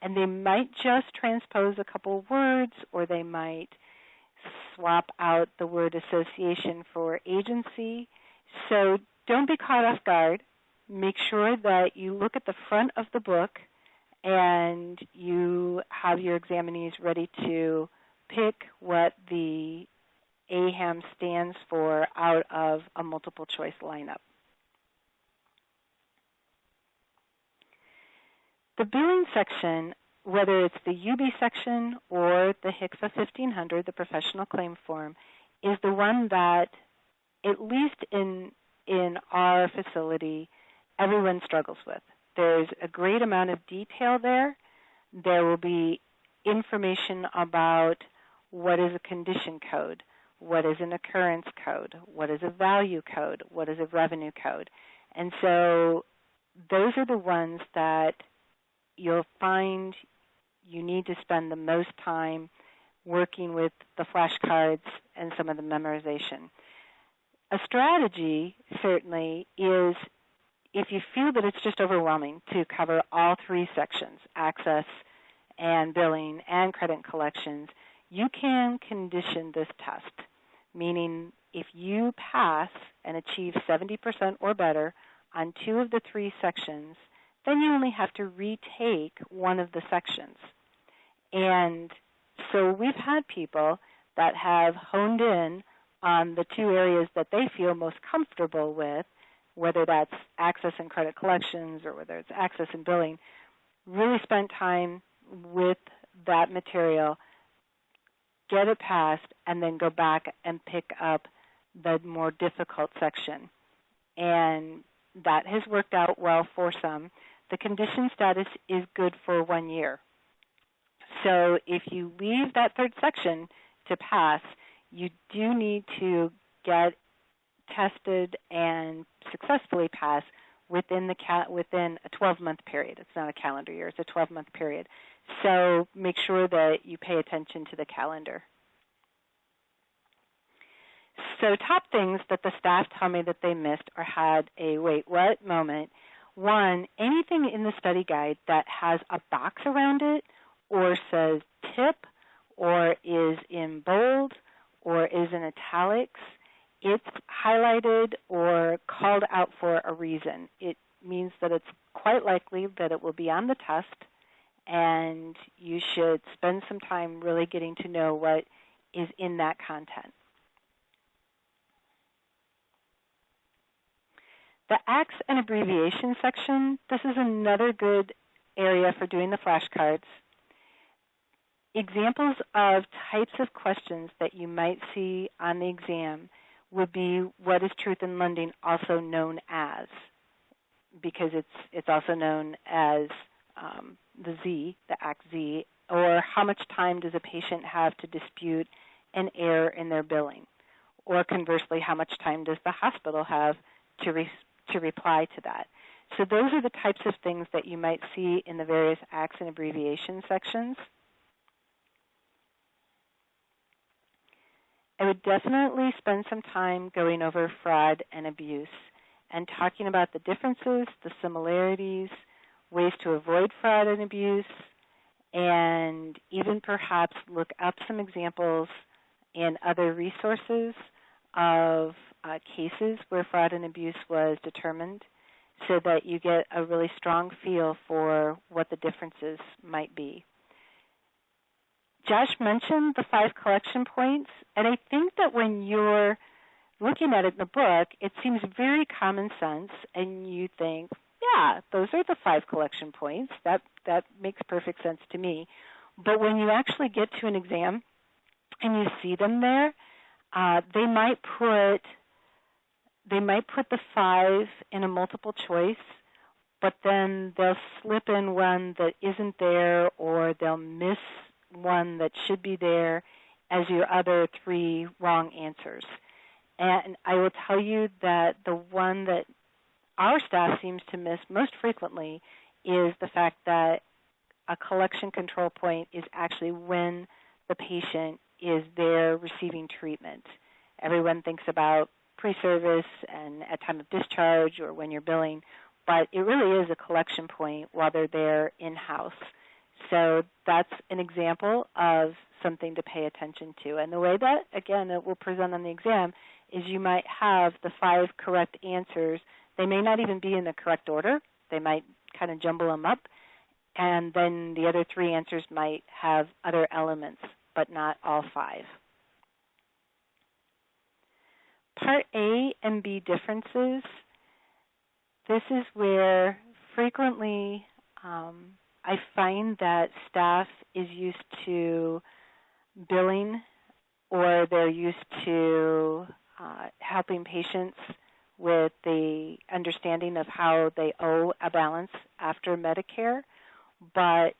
E: And they might just transpose a couple words, or they might swap out the word association for agency. So don't be caught off guard. Make sure that you look at the front of the book and you have your examinees ready to pick what the AAHAM stands for out of a multiple choice lineup. The billing section, whether it's the UB section or the HCFA 1500, the professional claim form, is the one that, at least in our facility, everyone struggles with. There's a great amount of detail there. There will be information about what is a condition code, what is an occurrence code, what is a value code, what is a revenue code. And so those are the ones that you'll find you need to spend the most time working with the flashcards and some of the memorization. A strategy, certainly, is if you feel that it's just overwhelming to cover all three sections, Access and billing and credit and collections, you can condition this test, meaning if you pass and achieve 70% or better on two of the three sections, then you only have to retake one of the sections. And so we've had people that have honed in on the two areas that they feel most comfortable with, whether that's Access and credit collections or whether it's Access and billing, really spent time with that material, get it passed, and then go back and pick up the more difficult section. And that has worked out well for some. The condition status is good for 1 year. So if you leave that third section to pass, you do need to get tested and successfully pass within a 12-month period. It's not a calendar year, it's a 12-month period. So make sure that you pay attention to the calendar. So top things that the staff tell me that they missed or had a wait what moment. One, anything in the study guide that has a box around it or says tip or is in bold or is in italics, it's highlighted or called out for a reason. It means that it's quite likely that it will be on the test, and you should spend some time really getting to know what is in that content. The acts and abbreviation section, this is another good area for doing the flashcards. Examples of types of questions that you might see on the exam would be what is truth in lending also known as, because it's also known as the Z, the Act Z, or how much time does a patient have to dispute an error in their billing, or conversely, how much time does the hospital have to reply to that. So those are the types of things that you might see in the various acts and abbreviation sections. I would definitely spend some time going over fraud and abuse and talking about the differences, the similarities, ways to avoid fraud and abuse, and even perhaps look up some examples in other resources of cases where fraud and abuse was determined, so that you get a really strong feel for what the differences might be. Josh mentioned the 5 collection points, and I think that when you're looking at it in the book, it seems very common sense, and you think, yeah, those are the 5 collection points. That makes perfect sense to me. But when you actually get to an exam and you see them there, they might put the 5 in a multiple choice, but then they'll slip in one that isn't there, or they'll miss one that should be there as your other 3 wrong answers. And I will tell you that the one that our staff seems to miss most frequently is the fact that a collection control point is actually when the patient is there receiving treatment. Everyone thinks about pre-service and at time of discharge or when you're billing, but it really is a collection point while they're there in-house. So that's an example of something to pay attention to. And the way that, again, it will present on the exam is you might have the 5 correct answers. They may not even be in the correct order. They might kind of jumble them up. And then the other 3 answers might have other elements, but not all 5. Part A and B differences. This is where frequently I find that staff is used to billing, or they're used to helping patients with the understanding of how they owe a balance after Medicare, but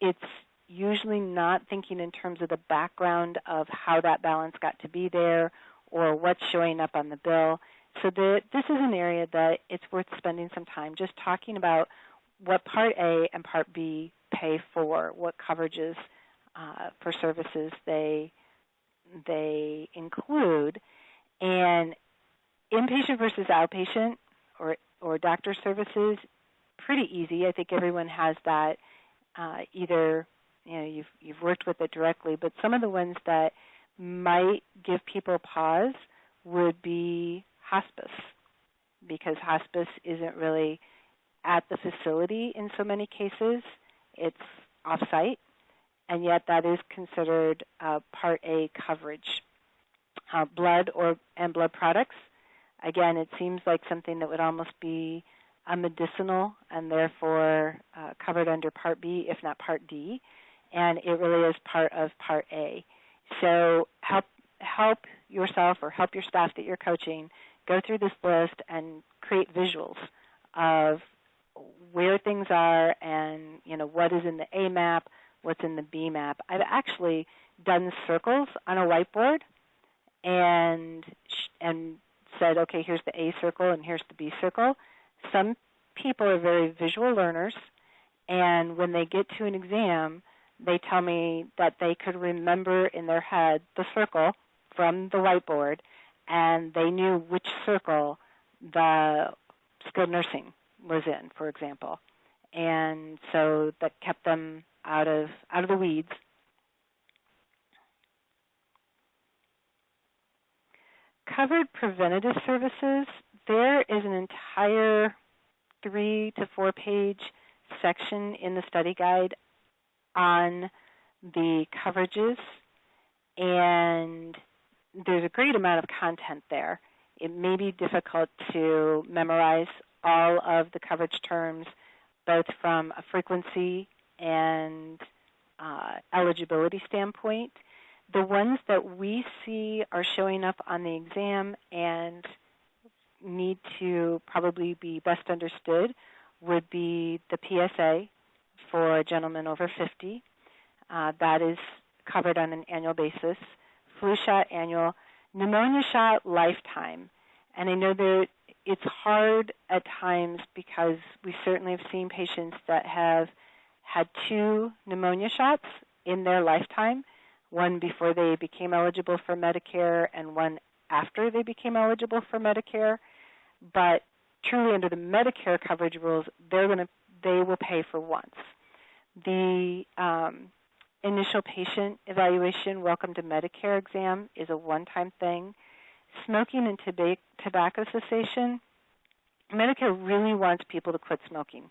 E: it's usually not thinking in terms of the background of how that balance got to be there or what's showing up on the bill. So this is an area that it's worth spending some time just talking about what Part A and Part B pay for, what coverages for services they include. And inpatient versus outpatient or doctor services, pretty easy. I think everyone has that. Either you've worked with it directly, but some of the ones that might give people pause would be hospice, because hospice isn't really at the facility in so many cases. It's off-site, and yet that is considered Part A coverage. Blood and blood products, again, it seems like something that would almost be a medicinal and therefore covered under Part B, if not Part D, and it really is part of Part A. So help yourself or help your staff that you're coaching go through this list and create visuals of where things are and what is in the A map, what's in the B map. I've actually done circles on a whiteboard and said, okay, here's the A circle and here's the B circle. Some people are very visual learners, and when they get to an exam, they tell me that they could remember in their head the circle from the whiteboard, and they knew which circle the skilled nursing was in, for example. And so that kept them out of the weeds. Covered preventative services, there is an entire 3 to 4 page section in the study guide on the coverages, and there's a great amount of content there. It may be difficult to memorize all of the coverage terms, both from a frequency and eligibility standpoint. The ones that we see are showing up on the exam and need to probably be best understood would be the PSA for a gentleman over 50. That is covered on an annual basis. Flu shot annual, pneumonia shot lifetime. And I know that it's hard at times because we certainly have seen patients that have had 2 pneumonia shots in their lifetime, one before they became eligible for Medicare and one after they became eligible for Medicare. But truly under the Medicare coverage rules, they will pay for once. The initial patient evaluation, welcome to Medicare exam, is a one-time thing. Smoking and tobacco cessation, Medicare really wants people to quit smoking.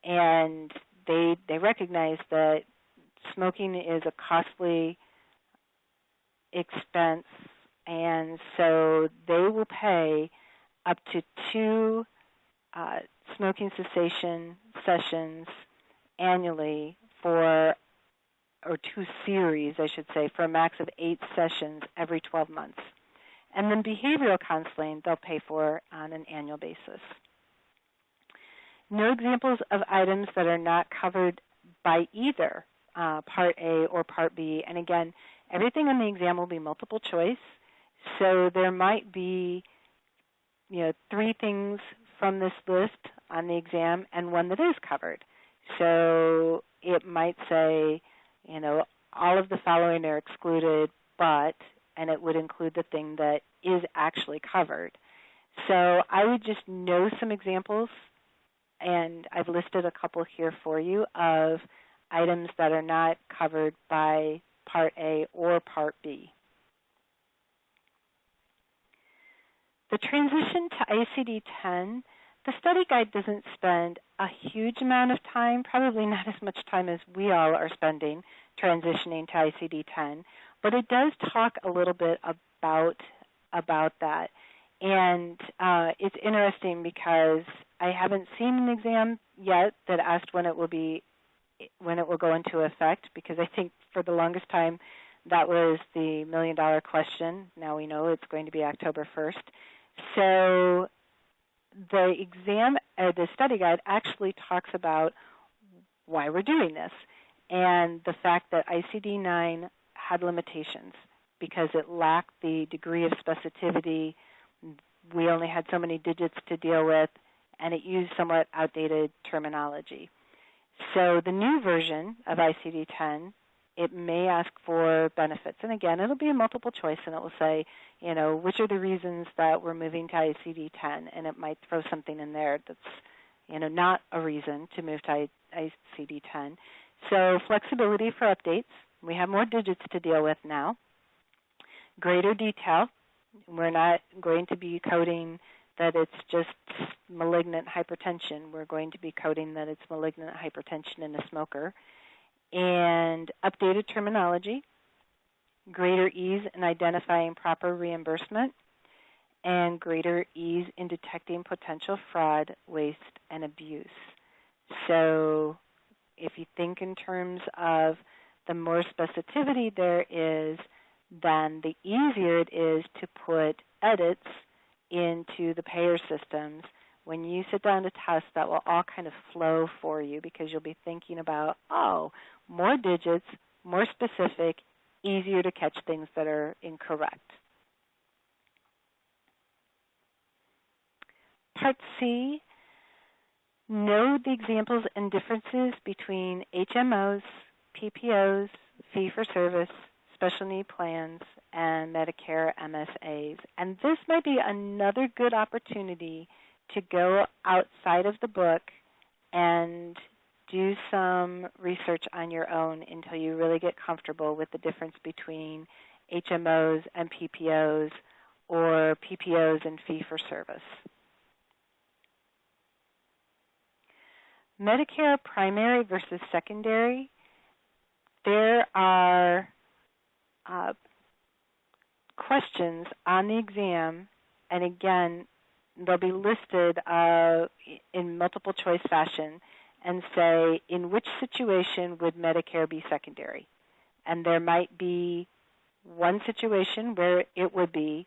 E: And they recognize that smoking is a costly expense, and so they will pay up to 2 smoking cessation sessions annually or 2 series, I should say, for a max of 8 sessions every 12 months. And then behavioral counseling they'll pay for on an annual basis. No examples of items that are not covered by either Part A or Part B. And again, everything on the exam will be multiple choice, so there might be 3 things from this list on the exam and one that is covered. So it might say, all of the following are excluded, but, and it would include the thing that is actually covered. So I would just know some examples, and I've listed a couple here for you, of items that are not covered by Part A or Part B. The transition to ICD-10, the study guide doesn't spend a huge amount of time, probably not as much time as we all are spending transitioning to ICD-10, but it does talk a little bit about that. And it's interesting because I haven't seen an exam yet that asked when it will go into effect, because I think for the longest time that was the million-dollar question. Now we know it's going to be October 1st. So the study guide actually talks about why we're doing this and the fact that ICD-9 had limitations because it lacked the degree of specificity. We only had so many digits to deal with, and it used somewhat outdated terminology. So the new version of ICD-10, it may ask for benefits. And again, it'll be a multiple choice, and it will say, which are the reasons that we're moving to ICD-10, and it might throw something in there that's, not a reason to move to ICD-10. So flexibility for updates. We have more digits to deal with now. Greater detail. We're not going to be coding that it's just malignant hypertension. We're going to be coding that it's malignant hypertension in a smoker. And updated terminology, greater ease in identifying proper reimbursement, and greater ease in detecting potential fraud, waste, and abuse. So if you think in terms of the more specificity there is, then the easier it is to put edits into the payer systems. When you sit down to test, that will all kind of flow for you because you'll be thinking about, more digits, more specific, easier to catch things that are incorrect. Part C, know the examples and differences between HMOs, PPOs, fee-for-service, special need plans, and Medicare MSAs. And this might be another good opportunity to go outside of the book and do some research on your own until you really get comfortable with the difference between HMOs and PPOs or PPOs and fee-for-service. Medicare primary versus secondary, there are questions on the exam, and again, they'll be listed in multiple choice fashion and say, in which situation would Medicare be secondary? And there might be one situation where it would be,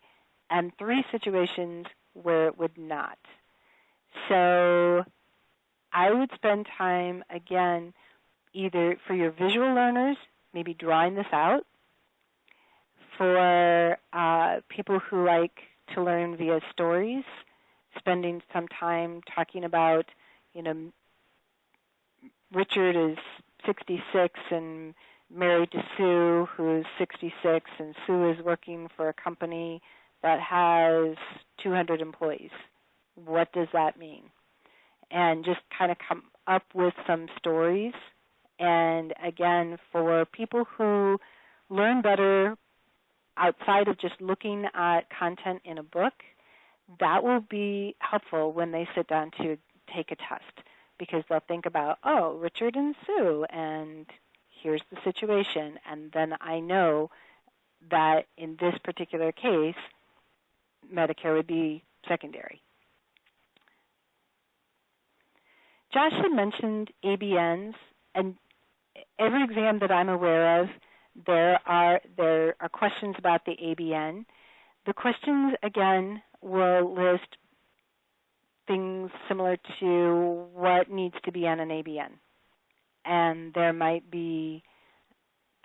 E: and 3 situations where it would not. So I would spend time, again, either for your visual learners, maybe drawing this out. For people who like to learn via stories, spending some time talking about, Richard is 66 and married to Sue, who's 66, and Sue is working for a company that has 200 employees. What does that mean? And just kind of come up with some stories. And again, for people who learn better outside of just looking at content in a book, that will be helpful when they sit down to take a test, because they'll think about, oh, Richard and Sue, and here's the situation, and then I know that in this particular case, Medicare would be secondary. Josh had mentioned ABNs, and every exam that I'm aware of, there are questions about the ABN. The questions, again, will list things similar to what needs to be on an ABN. And there might be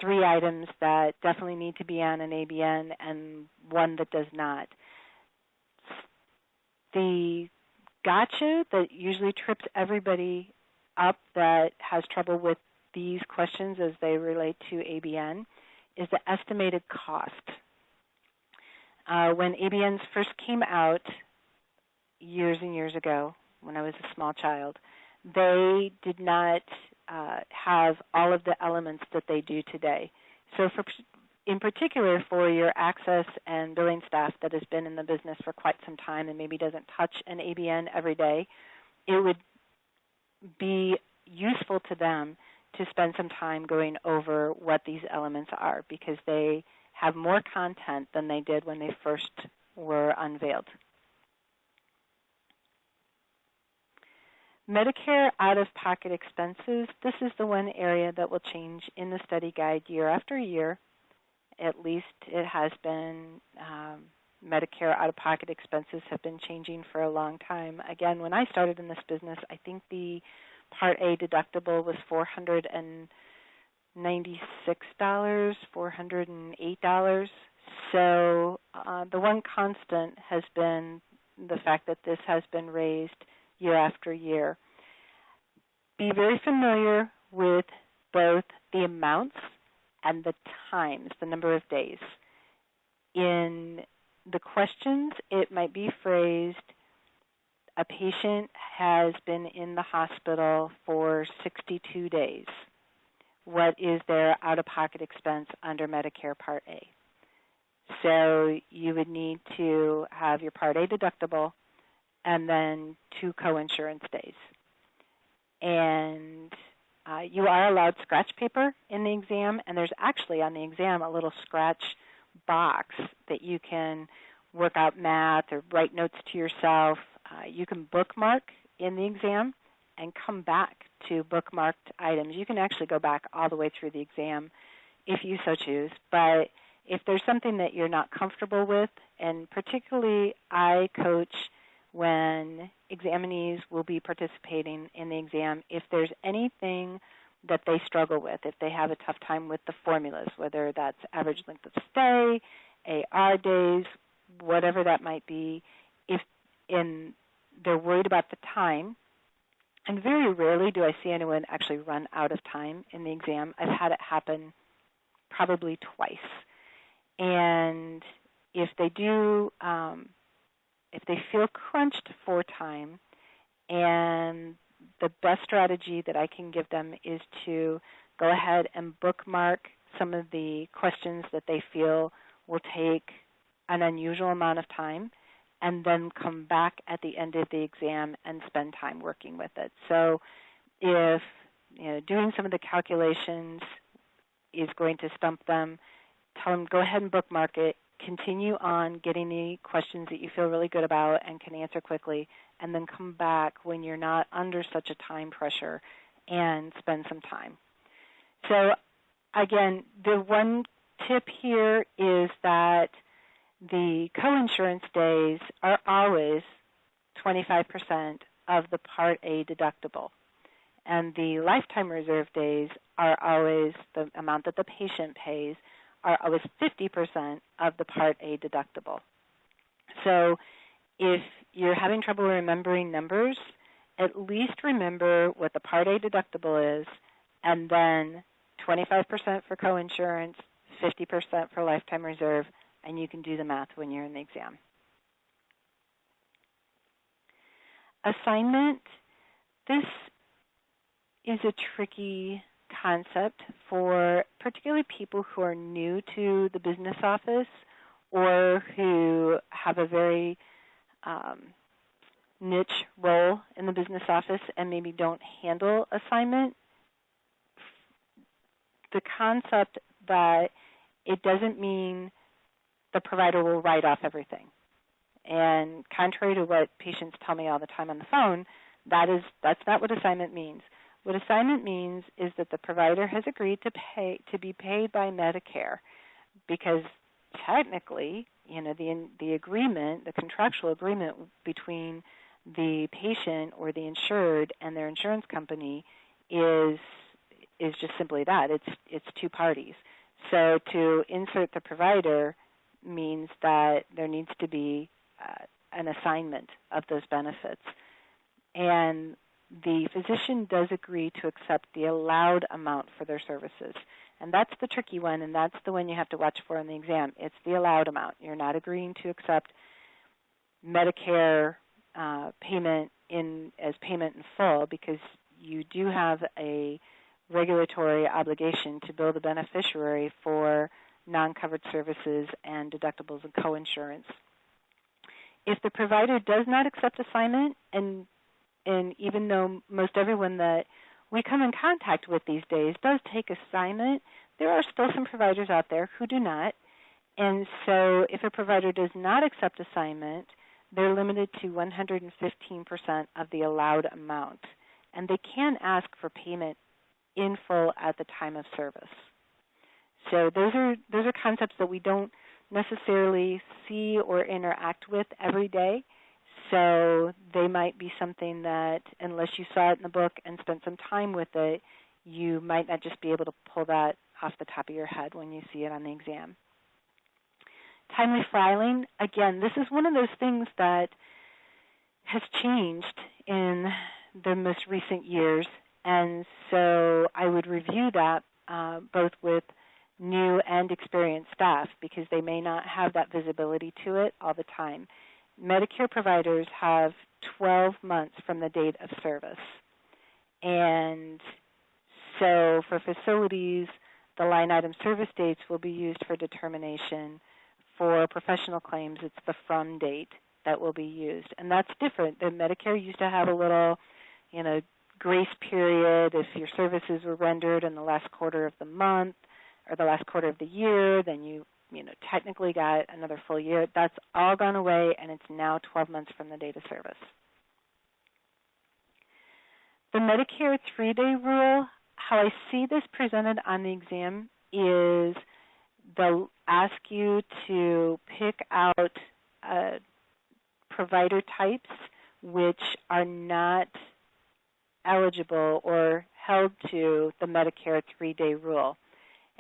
E: 3 items that definitely need to be on an ABN and 1 that does not. The gotcha that usually trips everybody up that has trouble with these questions as they relate to ABN is the estimated cost. When ABNs first came out years and years ago, when I was a small child, they did not have all of the elements that they do today. So in particular for your access and billing staff that has been in the business for quite some time and maybe doesn't touch an ABN every day, it would be useful to them to spend some time going over what these elements are, because they have more content than they did when they first were unveiled. Medicare out-of-pocket expenses, this is the one area that will change in the study guide year after year. At least it has been. Medicare out-of-pocket expenses have been changing for a long time. Again, when I started in this business, I think the Part A deductible was $496, $408. So the one constant has been the fact that this has been raised year after year. Be very familiar with both the amounts and the times, the number of days. In the questions, it might be phrased, a patient has been in the hospital for 62 days. What is their out-of-pocket expense under Medicare Part A? So you would need to have your Part A deductible and then 2 co-insurance days. And you are allowed scratch paper in the exam, and there's actually on the exam a little scratch box that you can work out math or write notes to yourself. You can bookmark in the exam and come back to bookmarked items. You can actually go back all the way through the exam if you so choose. But if there's something that you're not comfortable with, and particularly I coach when examinees will be participating in the exam, if there's anything that they struggle with, if they have a tough time with the formulas, whether that's average length of stay, AR days, whatever that might be, if in they're worried about the time. And very rarely do I see anyone actually run out of time in the exam. I've had it happen probably twice. And if they do, if they feel crunched for time, and the best strategy that I can give them is to go ahead and bookmark some of the questions that they feel will take an unusual amount of time, and then come back at the end of the exam and spend time working with it. So if doing some of the calculations is going to stump them, tell them go ahead and bookmark it, continue on getting the questions that you feel really good about and can answer quickly, and then come back when you're not under such a time pressure and spend some time. So again, the one tip here is that the coinsurance days are always 25% of the Part A deductible, and the lifetime reserve days are always the amount that the patient pays are always 50% of the Part A deductible. So if you're having trouble remembering numbers, at least remember what the Part A deductible is, and then 25% for coinsurance, 50% for lifetime reserve, and you can do the math when you're in the exam. Assignment. This is a tricky concept for particularly people who are new to the business office or who have a very niche role in the business office and maybe don't handle assignment. The concept that it doesn't mean the provider will write off everything. And contrary to what patients tell me all the time on the phone, that's not what assignment means. What assignment means is that the provider has agreed to be paid by Medicare, because technically, the agreement, the contractual agreement between the patient or the insured and their insurance company is just simply that. It's two parties. So to insert the provider means that there needs to be an assignment of those benefits. And the physician does agree to accept the allowed amount for their services. And that's the tricky one, and that's the one you have to watch for in the exam. It's the allowed amount. You're not agreeing to accept Medicare payment as payment in full, because you do have a regulatory obligation to bill the beneficiary for non-covered services and deductibles and coinsurance. If the provider does not accept assignment, and even though most everyone that we come in contact with these days does take assignment, there are still some providers out there who do not. And so if a provider does not accept assignment, they're limited to 115% of the allowed amount. And they can ask for payment in full at the time of service. So those are concepts that we don't necessarily see or interact with every day. So they might be something that, unless you saw it in the book and spent some time with it, you might not just be able to pull that off the top of your head when you see it on the exam. Timely filing, again, this is one of those things that has changed in the most recent years, and so I would review that both with new and experienced staff, because they may not have that visibility to it all the time. Medicare providers have 12 months from the date of service. And so for facilities, the line item service dates will be used for determination. For professional claims, it's the from date that will be used. And that's different. The Medicare used to have a little, grace period. If your services were rendered in the last quarter of the month or the last quarter of the year, then you technically got another full year. That's all gone away, and it's now 12 months from the date of service. The Medicare 3-day rule, how I see this presented on the exam is they'll ask you to pick out provider types which are not eligible or held to the Medicare 3-day rule.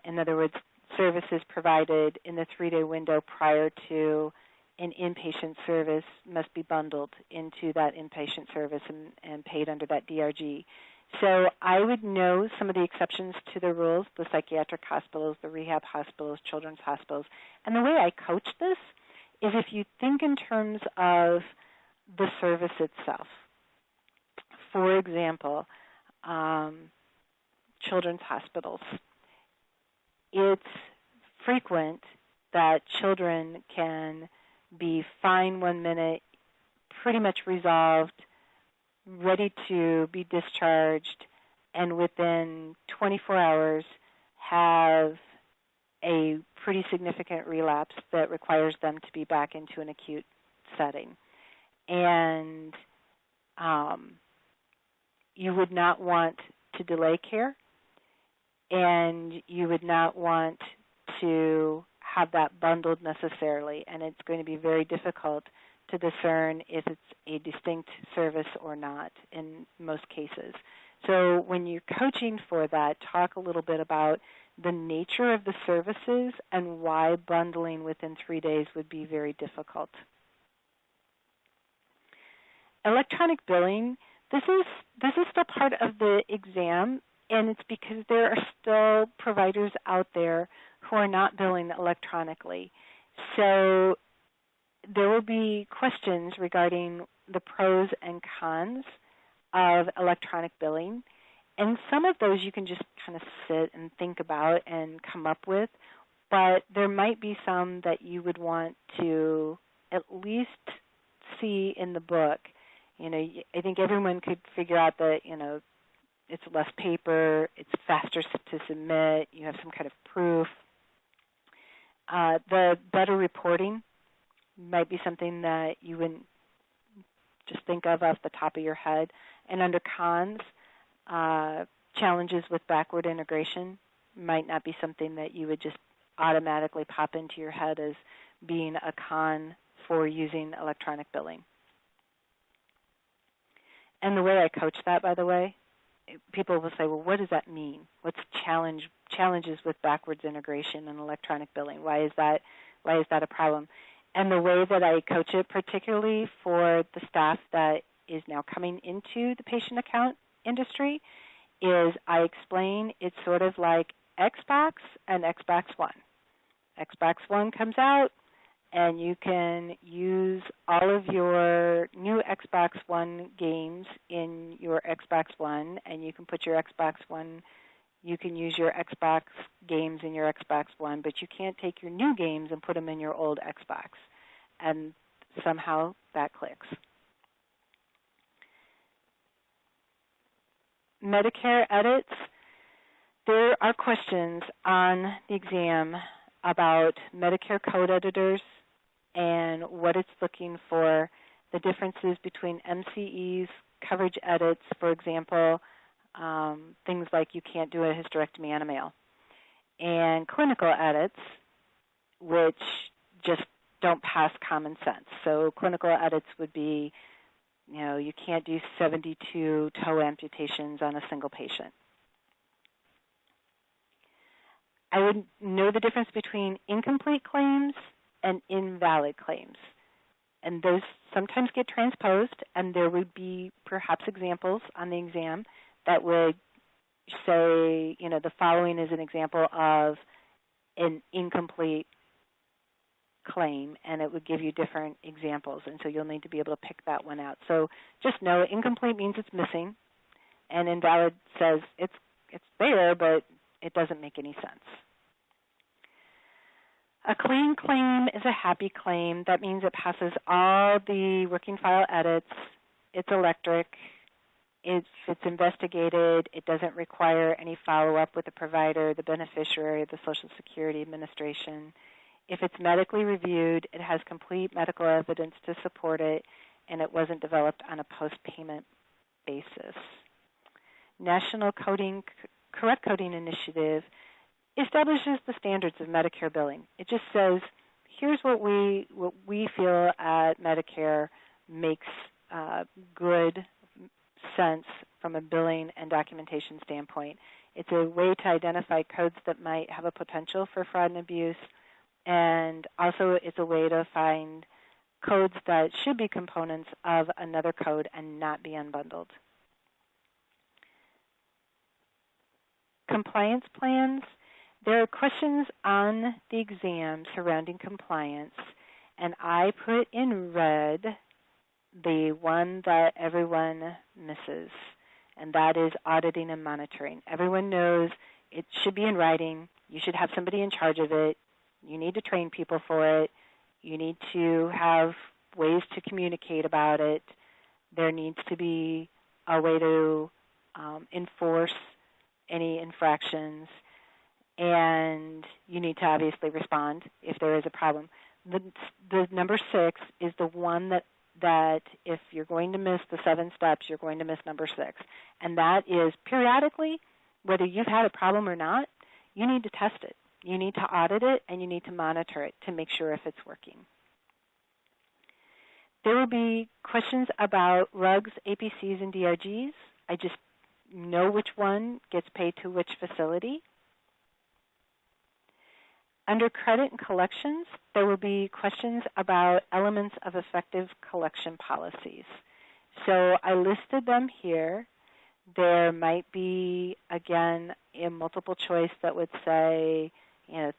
E: In other words, services provided in the 3-day window prior to an inpatient service must be bundled into that inpatient service and paid under that DRG. So I would know some of the exceptions to the rules, the psychiatric hospitals, the rehab hospitals, children's hospitals. And the way I coach this is if you think in terms of the service itself. For example, children's hospitals. It's frequent that children can be fine 1 minute, pretty much resolved, ready to be discharged, and within 24 hours have a pretty significant relapse that requires them to be back into an acute setting. And you would not want to delay care, and you would not want to have that bundled necessarily, and it's going to be very difficult to discern if it's a distinct service or not in most cases. So when you're coaching for that, talk a little bit about the nature of the services and why bundling within 3 days would be very difficult. Electronic billing, this is still part of the exam, and it's because there are still providers out there who are not billing electronically. So there will be questions regarding the pros and cons of electronic billing, and some of those you can just kind of sit and think about and come up with, but there might be some that you would want to at least see in the book. You know, I think everyone could figure out that, you know, it's less paper, it's faster to submit, you have some kind of proof. The better reporting might be something that you wouldn't just think of off the top of your head. And under cons, challenges with backward integration might not be something that you would just automatically pop into your head as being a con for using electronic billing. And the way I coach that, by the way, people will say, well, what does that mean? What's challenges with backwards integration and electronic billing? Why is that a problem? And the way that I coach it, particularly for the staff that is now coming into the patient account industry, is I explain it's sort of like Xbox and Xbox One. Xbox One comes out, and you can use all of your new Xbox One games in your Xbox One, and you can put your Xbox One, you can use your Xbox games in your Xbox One, but you can't take your new games and put them in your old Xbox. And somehow that clicks. Medicare edits, there are questions on the exam about Medicare code editors and what it's looking for, the differences between MCEs, coverage edits, for example, things like you can't do a hysterectomy on a male, and clinical edits, which just don't pass common sense. So clinical edits would be, you know, you can't do 72 toe amputations on a single patient. I would know the difference between incomplete claims and invalid claims. And those sometimes get transposed, and there would be perhaps examples on the exam that would say, you know, the following is an example of an incomplete claim, and it would give you different examples, and so you'll need to be able to pick that one out. So just know incomplete means it's missing, and invalid says it's there, but it doesn't make any sense. A clean claim is a happy claim. That means it passes all the working file edits. It's electric. It's investigated. It doesn't require any follow-up with the provider, the beneficiary, the Social Security Administration. If it's medically reviewed, it has complete medical evidence to support it, and it wasn't developed on a post-payment basis. National Correct Coding Initiative establishes the standards of Medicare billing. It just says, here's what we feel at Medicare makes good sense from a billing and documentation standpoint. It's a way to identify codes that might have a potential for fraud and abuse, and also it's a way to find codes that should be components of another code and not be unbundled. Compliance plans. There are questions on the exam surrounding compliance, and I put in red the one that everyone misses, and that is auditing and monitoring. Everyone knows it should be in writing. You should have somebody in charge of it. You need to train people for it. You need to have ways to communicate about it. There needs to be a way to enforce any infractions, and you need to obviously respond if there is a problem. The number 6 is the one that if you're going to miss the 7 steps, you're going to miss number 6. And that is periodically, whether you've had a problem or not, you need to test it. You need to audit it, and you need to monitor it to make sure if it's working. There will be questions about RUGs, APCs, and DRGs. I just know which one gets paid to which facility. Under credit and collections, there will be questions about elements of effective collection policies. So I listed them here. There might be, again, a multiple choice that would say,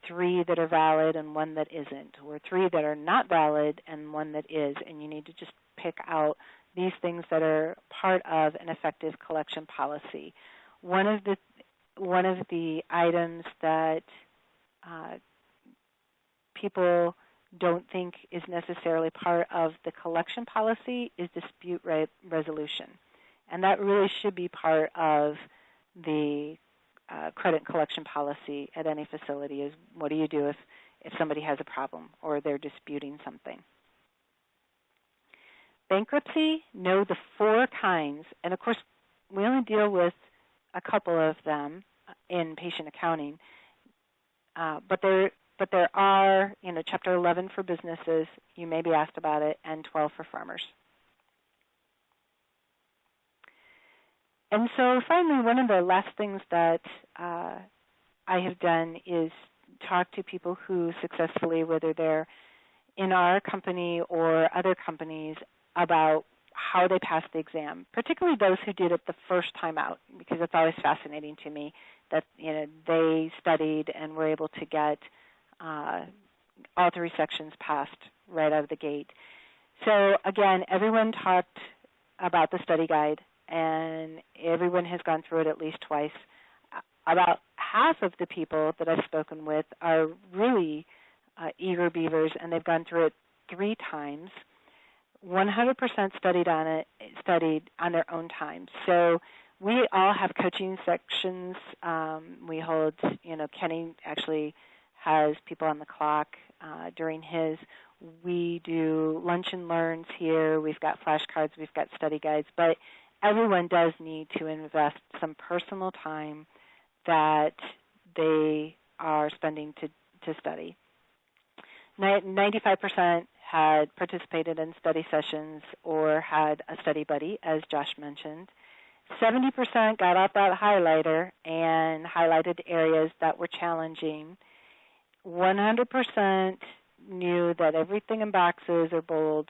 E: 3 that are valid and 1 that isn't, or 3 that are not valid and 1 that is, and you need to just pick out these things that are part of an effective collection policy. One of the items that people don't think is necessarily part of the collection policy is dispute resolution, and that really should be part of the credit collection policy at any facility. Is what do you do if somebody has a problem or they're disputing something. Bankruptcy, know the 4 kinds, and of course we only deal with a couple of them in patient accounting, but there are, Chapter 11 for businesses, you may be asked about it, and 12 for farmers. And so finally, one of the last things that I have done is talk to people who successfully, whether they're in our company or other companies, about how they passed the exam, particularly those who did it the first time out, because it's always fascinating to me that they studied and were able to get all 3 sections passed right out of the gate. So again, everyone talked about the study guide, and everyone has gone through it at least twice. About half of the people that I've spoken with are really eager beavers, and they've gone through it 3 times. 100% studied on their own time. So we all have coaching sections. We hold, Kenny actually has people on the clock during his. We do lunch and learns here. We've got flashcards. We've got study guides. But everyone does need to invest some personal time that they are spending to study. 95% had participated in study sessions or had a study buddy, as Josh mentioned. 70% got out that highlighter and highlighted areas that were challenging. 100% knew that everything in boxes or bold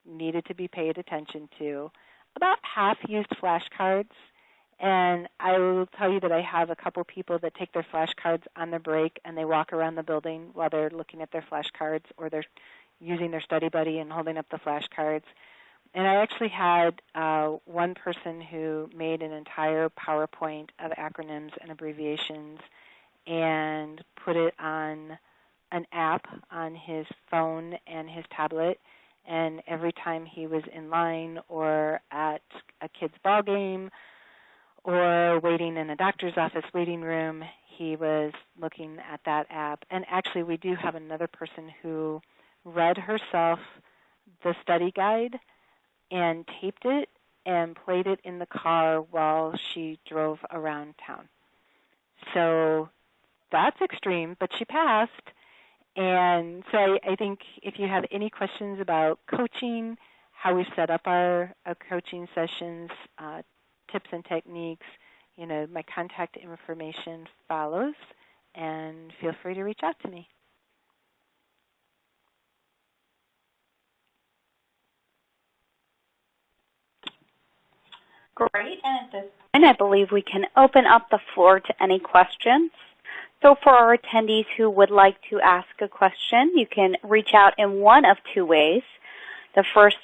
E: needed to be paid attention to. About half used flashcards, and I will tell you that I have a couple people that take their flashcards on their break and they walk around the building while they're looking at their flashcards, or they're using their study buddy and holding up the flashcards. And I actually had one person who made an entire PowerPoint of acronyms and abbreviations and put it on an app on his phone and his tablet. And every time he was in line or at a kid's ball game or waiting in a doctor's office waiting room, he was looking at that app. And actually, we do have another person who read herself the study guide and taped it and played it in the car while she drove around town. So that's extreme, but she passed. And so I think if you have any questions about coaching, how we set up our coaching sessions, tips and techniques, my contact information follows, and feel free to reach out to me.
A: Great, and at this point, I believe we can open up the floor to any questions. So for our attendees who would like to ask a question, you can reach out in one of two ways. The first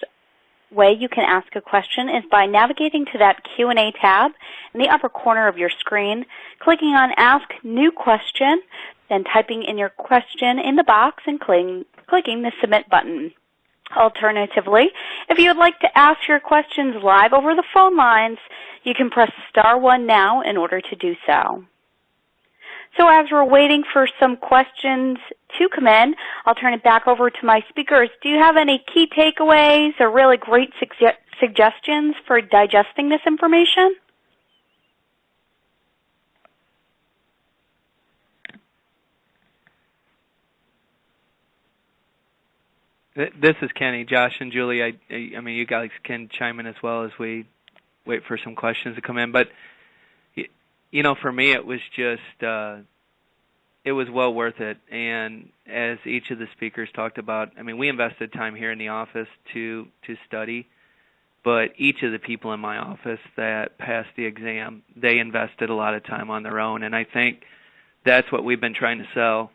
A: way you can ask a question is by navigating to that Q&A tab in the upper corner of your screen, clicking on Ask New Question, then typing in your question in the box and clicking the Submit button. Alternatively, if you would like to ask your questions live over the phone lines, you can press *1 now in order to do so. So as we're waiting for some questions to come in, I'll turn it back over to my speakers. Do you have any key takeaways or really great suggestions for digesting this information?
C: This is Kenny. Josh and Julie, I mean, you guys can chime in as well as we wait for some questions to come in. But, you know, for me, it was just, it was well worth it. And as each of the speakers talked about, I mean, we invested time here in the office to study. But each of the people in my office that passed the exam, they invested a lot of time on their own. And I think that's what we've been trying to sell.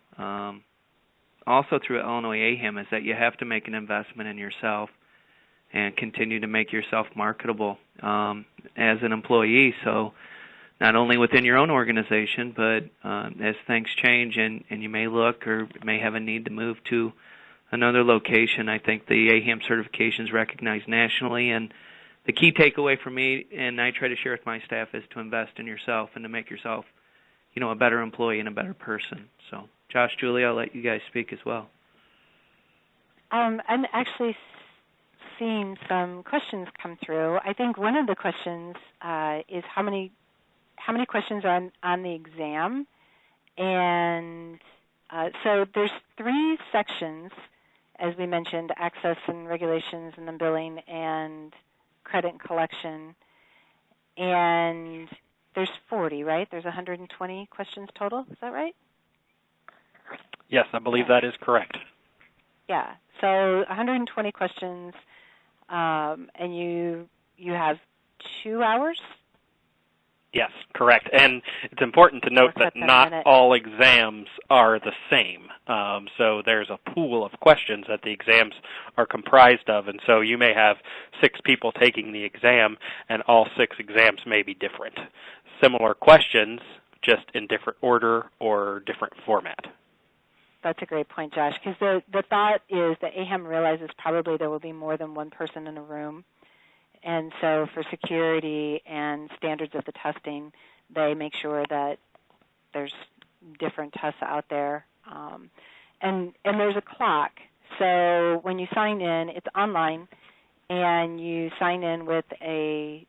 C: Also through Illinois AAHAM is that you have to make an investment in yourself and continue to make yourself marketable as an employee. So not only within your own organization, but as things change and you may look or may have a need to move to another location, I think the AAHAM certification is recognized nationally. And the key takeaway for me, and I try to share with my staff, is to invest in yourself and to make yourself, you know, a better employee and a better person. So, Josh, Julie, I'll let you guys speak as well.
E: I'm actually seeing some questions come through. I think one of the questions is how many questions are on the exam, and so there's 3 sections, as we mentioned: access and regulations, and then billing and credit and collection, and there's 40, right? There's 120 questions total. Is that right?
D: Yes, I believe that is correct.
E: Yeah, so 120 questions, and you have 2 hours?
D: Yes, correct. And it's important to note that not all exams are the same. So there's a pool of questions that the exams are comprised of, and so you may have 6 people taking the exam, and all 6 exams may be different. Similar questions, just in different order or different format.
E: That's a great point, Josh, because the thought is that AAHAM realizes probably there will be more than one person in a room. And so for security and standards of the testing, they make sure that there's different tests out there. And there's a clock. So when you sign in, it's online, and you sign in with a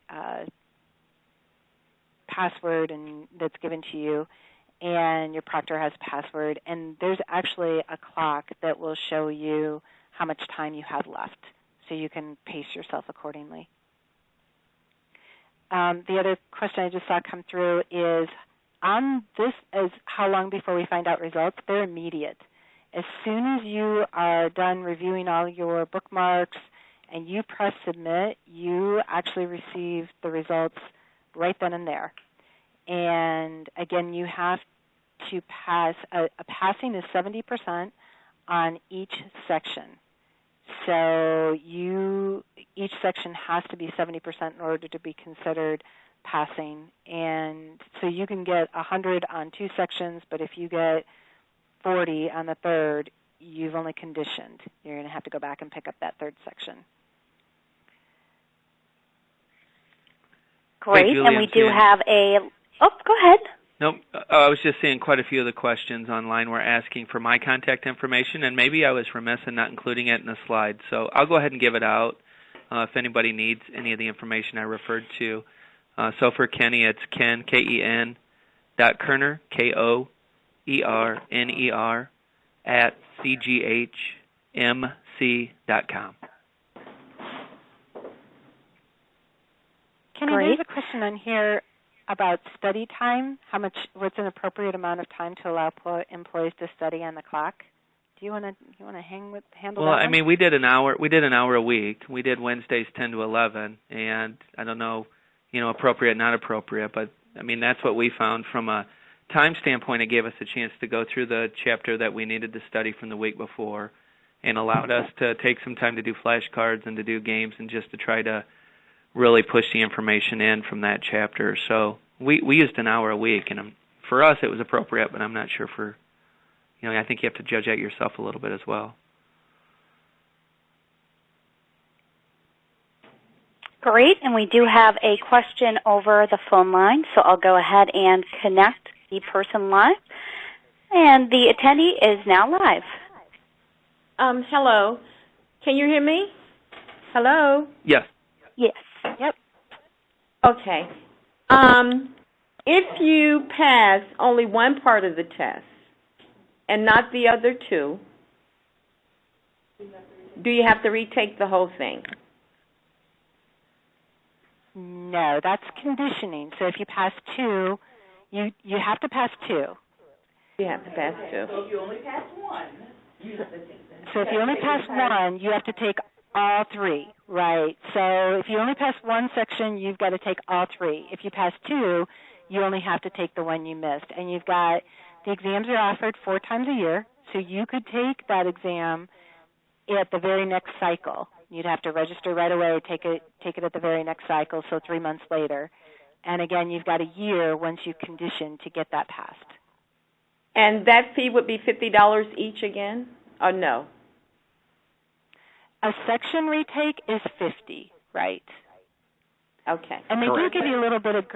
E: password that's given to you, and your proctor has a password, and there's actually a clock that will show you how much time you have left, so you can pace yourself accordingly. The other question I just saw come through is, on this, as how long before we find out results? They're immediate. As soon as you are done reviewing all your bookmarks and you press submit, you actually receive the results right then and there. And again, you have to pass, a passing is 70% on each section. So each section has to be 70% in order to be considered passing. And so you can get 100 on 2 sections, but if you get 40 on the third, you've only conditioned. You're going to have to go back and pick up that 3rd section.
A: Great,
C: hey, Julie,
A: and we do have a... Oh, go ahead.
C: Nope. I was just seeing quite a few of the questions online were asking for my contact information, and maybe I was remiss in not including it in the slide. So I'll go ahead and give it out if anybody needs any of the information I referred to. So for Kenny, it's Ken, K-E-N, .Kerner, K-O-E-R-N-E-R, at cghmc.com.
E: Kenny, there's a question on here about study time. What's an appropriate amount of time to allow employees to study on the clock? Do you want to handle that?
C: Well, I mean, we did an hour a week. We did Wednesdays 10 to 11, and I don't know, appropriate, not appropriate. But, I mean, that's what we found from a time standpoint. It gave us a chance to go through the chapter that we needed to study from the week before and allowed us to take some time to do flashcards and to do games and just to try to really push the information in from that chapter. So we used an hour a week, and for us it was appropriate, but I'm not sure for, I think you have to judge that yourself a little bit as well.
A: Great, and we do have a question over the phone line, so I'll go ahead and connect the person live. And the attendee is now live.
F: Hello. Can you hear me? Hello?
C: Yes.
A: Yes.
F: Yep. Okay. If you pass only one part of the test and not the other two, do you have to retake the whole thing?
E: No, that's conditioning. So if you pass two, you have to pass two.
F: You have to pass two.
E: So if you only pass one, you have to take all three, right? So if you only pass one section, you've got to take all three. If you pass two, you only have to take the one you missed. And you've got, the exams are offered 4 times a year, so you could take that exam at the very next cycle. You'd have to register right away, take it at the very next cycle, so 3 months later. And again, you've got a year once you condition to get that passed.
F: And that fee would be $50 each again, or no?
E: A section retake is $50, right?
F: Okay.
E: And they do give you a little bit of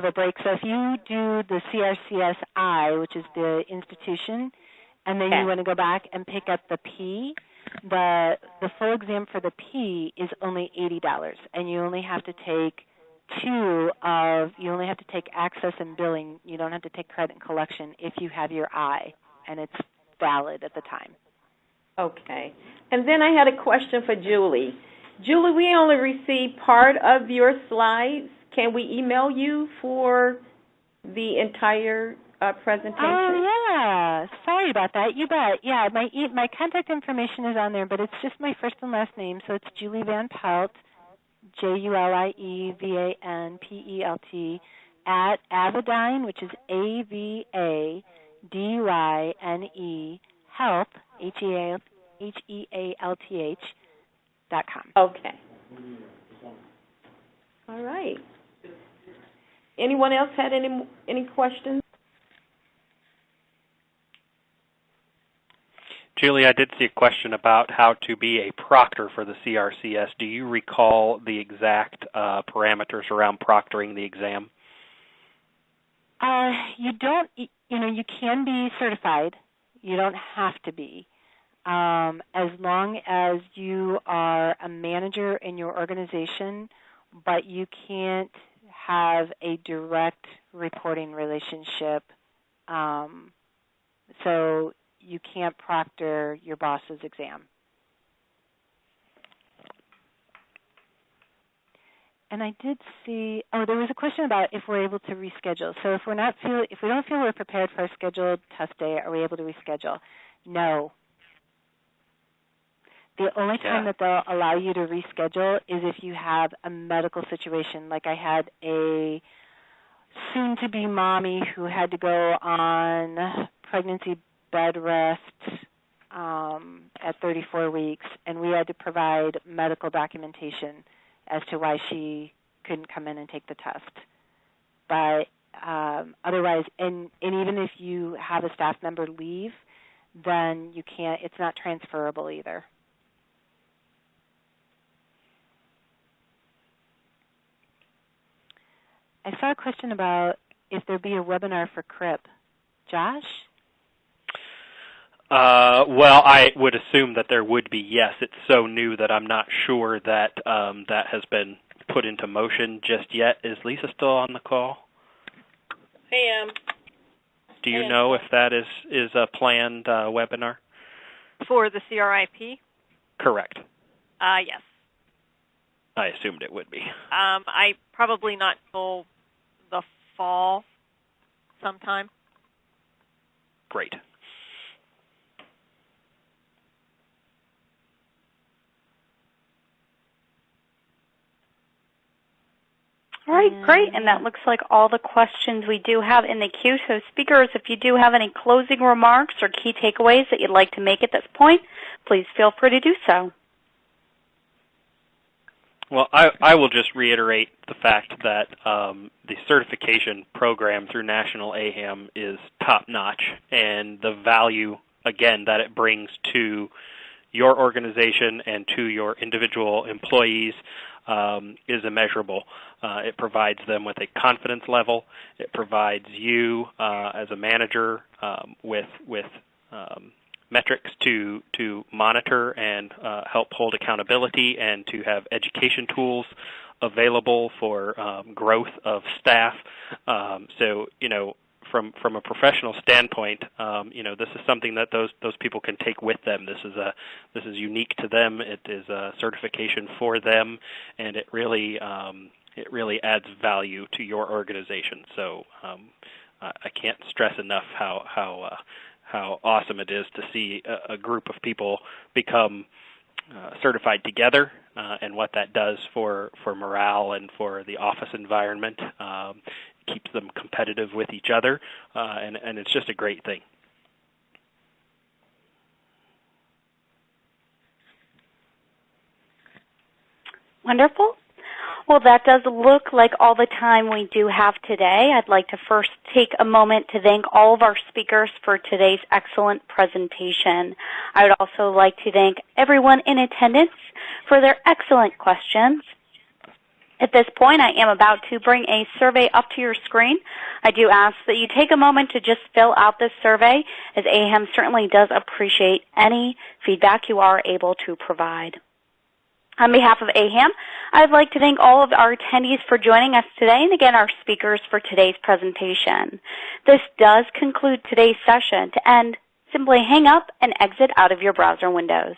E: a break. So if you do the CRCS-I, which is the institution, and then you want to go back and pick up the P, the full exam for the P is only $80, and you only have to take you only have to take access and billing. You don't have to take credit and collection if you have your I, and it's valid at the time.
F: Okay. And then I had a question for Julie. Julie, we only received part of your slides. Can we email you for the entire presentation?
E: Oh, yeah. Sorry about that. You bet. Yeah, my contact information is on there, but it's just my first and last name, so it's Julie Van Pelt, JuliVanPelt, at Avadyne, which is AVADYNE, health, HEALTH.com.
F: Okay. All right. Anyone else had any questions?
D: Julie, I did see a question about how to be a proctor for the CRCS. Do you recall the exact parameters around proctoring the exam?
E: You don't, you can be certified. You don't have to be. As long as you are a manager in your organization, but you can't have a direct reporting relationship. So you can't proctor your boss's exam. And I did see, there was a question about if we're able to reschedule. So if we don't feel we're prepared for a scheduled test day, are we able to reschedule? No. The only time that they'll allow you to reschedule is if you have a medical situation. Like I had a soon-to-be mommy who had to go on pregnancy bed rest at 34 weeks, and we had to provide medical documentation as to why she couldn't come in and take the test. But otherwise, and even if you have a staff member leave, then you can't, it's not transferable either. I saw a question about if there'd be a webinar for CRIP. Josh?
D: Well, I would assume that there would be, yes. It's so new that I'm not sure that that has been put into motion just yet. Is Lisa still on the call?
G: I am.
D: Do you know if that is a planned webinar?
B: For the CRIP?
D: Correct.
B: Yes.
D: I assumed it would be.
B: I probably not till the fall sometime.
D: Great.
A: right, great. And that looks like all the questions we do have in the queue. So speakers, if you do have any closing remarks or key takeaways that you'd like to make at this point, please feel free to do so.
D: Well, I will just reiterate the fact that the certification program through National AAHAM is top-notch, and the value, again, that it brings to your organization and to your individual employees is immeasurable. It provides them with a confidence level. It provides you as a manager with metrics to monitor and help hold accountability, and to have education tools available for growth of staff. So, from a professional standpoint, this is something that those people can take with them. This is unique to them. It is a certification for them, and it really adds value to your organization. So I can't stress enough how awesome it is to see a group of people become certified together, and what that does for morale and for the office environment. Keeps them competitive with each other, and it's just a great thing.
A: Wonderful. Well, that does look like all the time we do have today. I'd like to first take a moment to thank all of our speakers for today's excellent presentation. I would also like to thank everyone in attendance for their excellent questions. At this point, I am about to bring a survey up to your screen. I do ask that you take a moment to just fill out this survey, as AAHAM certainly does appreciate any feedback you are able to provide. On behalf of AAHAM, I'd like to thank all of our attendees for joining us today, and again, our speakers for today's presentation. This does conclude today's session. To end, simply hang up and exit out of your browser windows.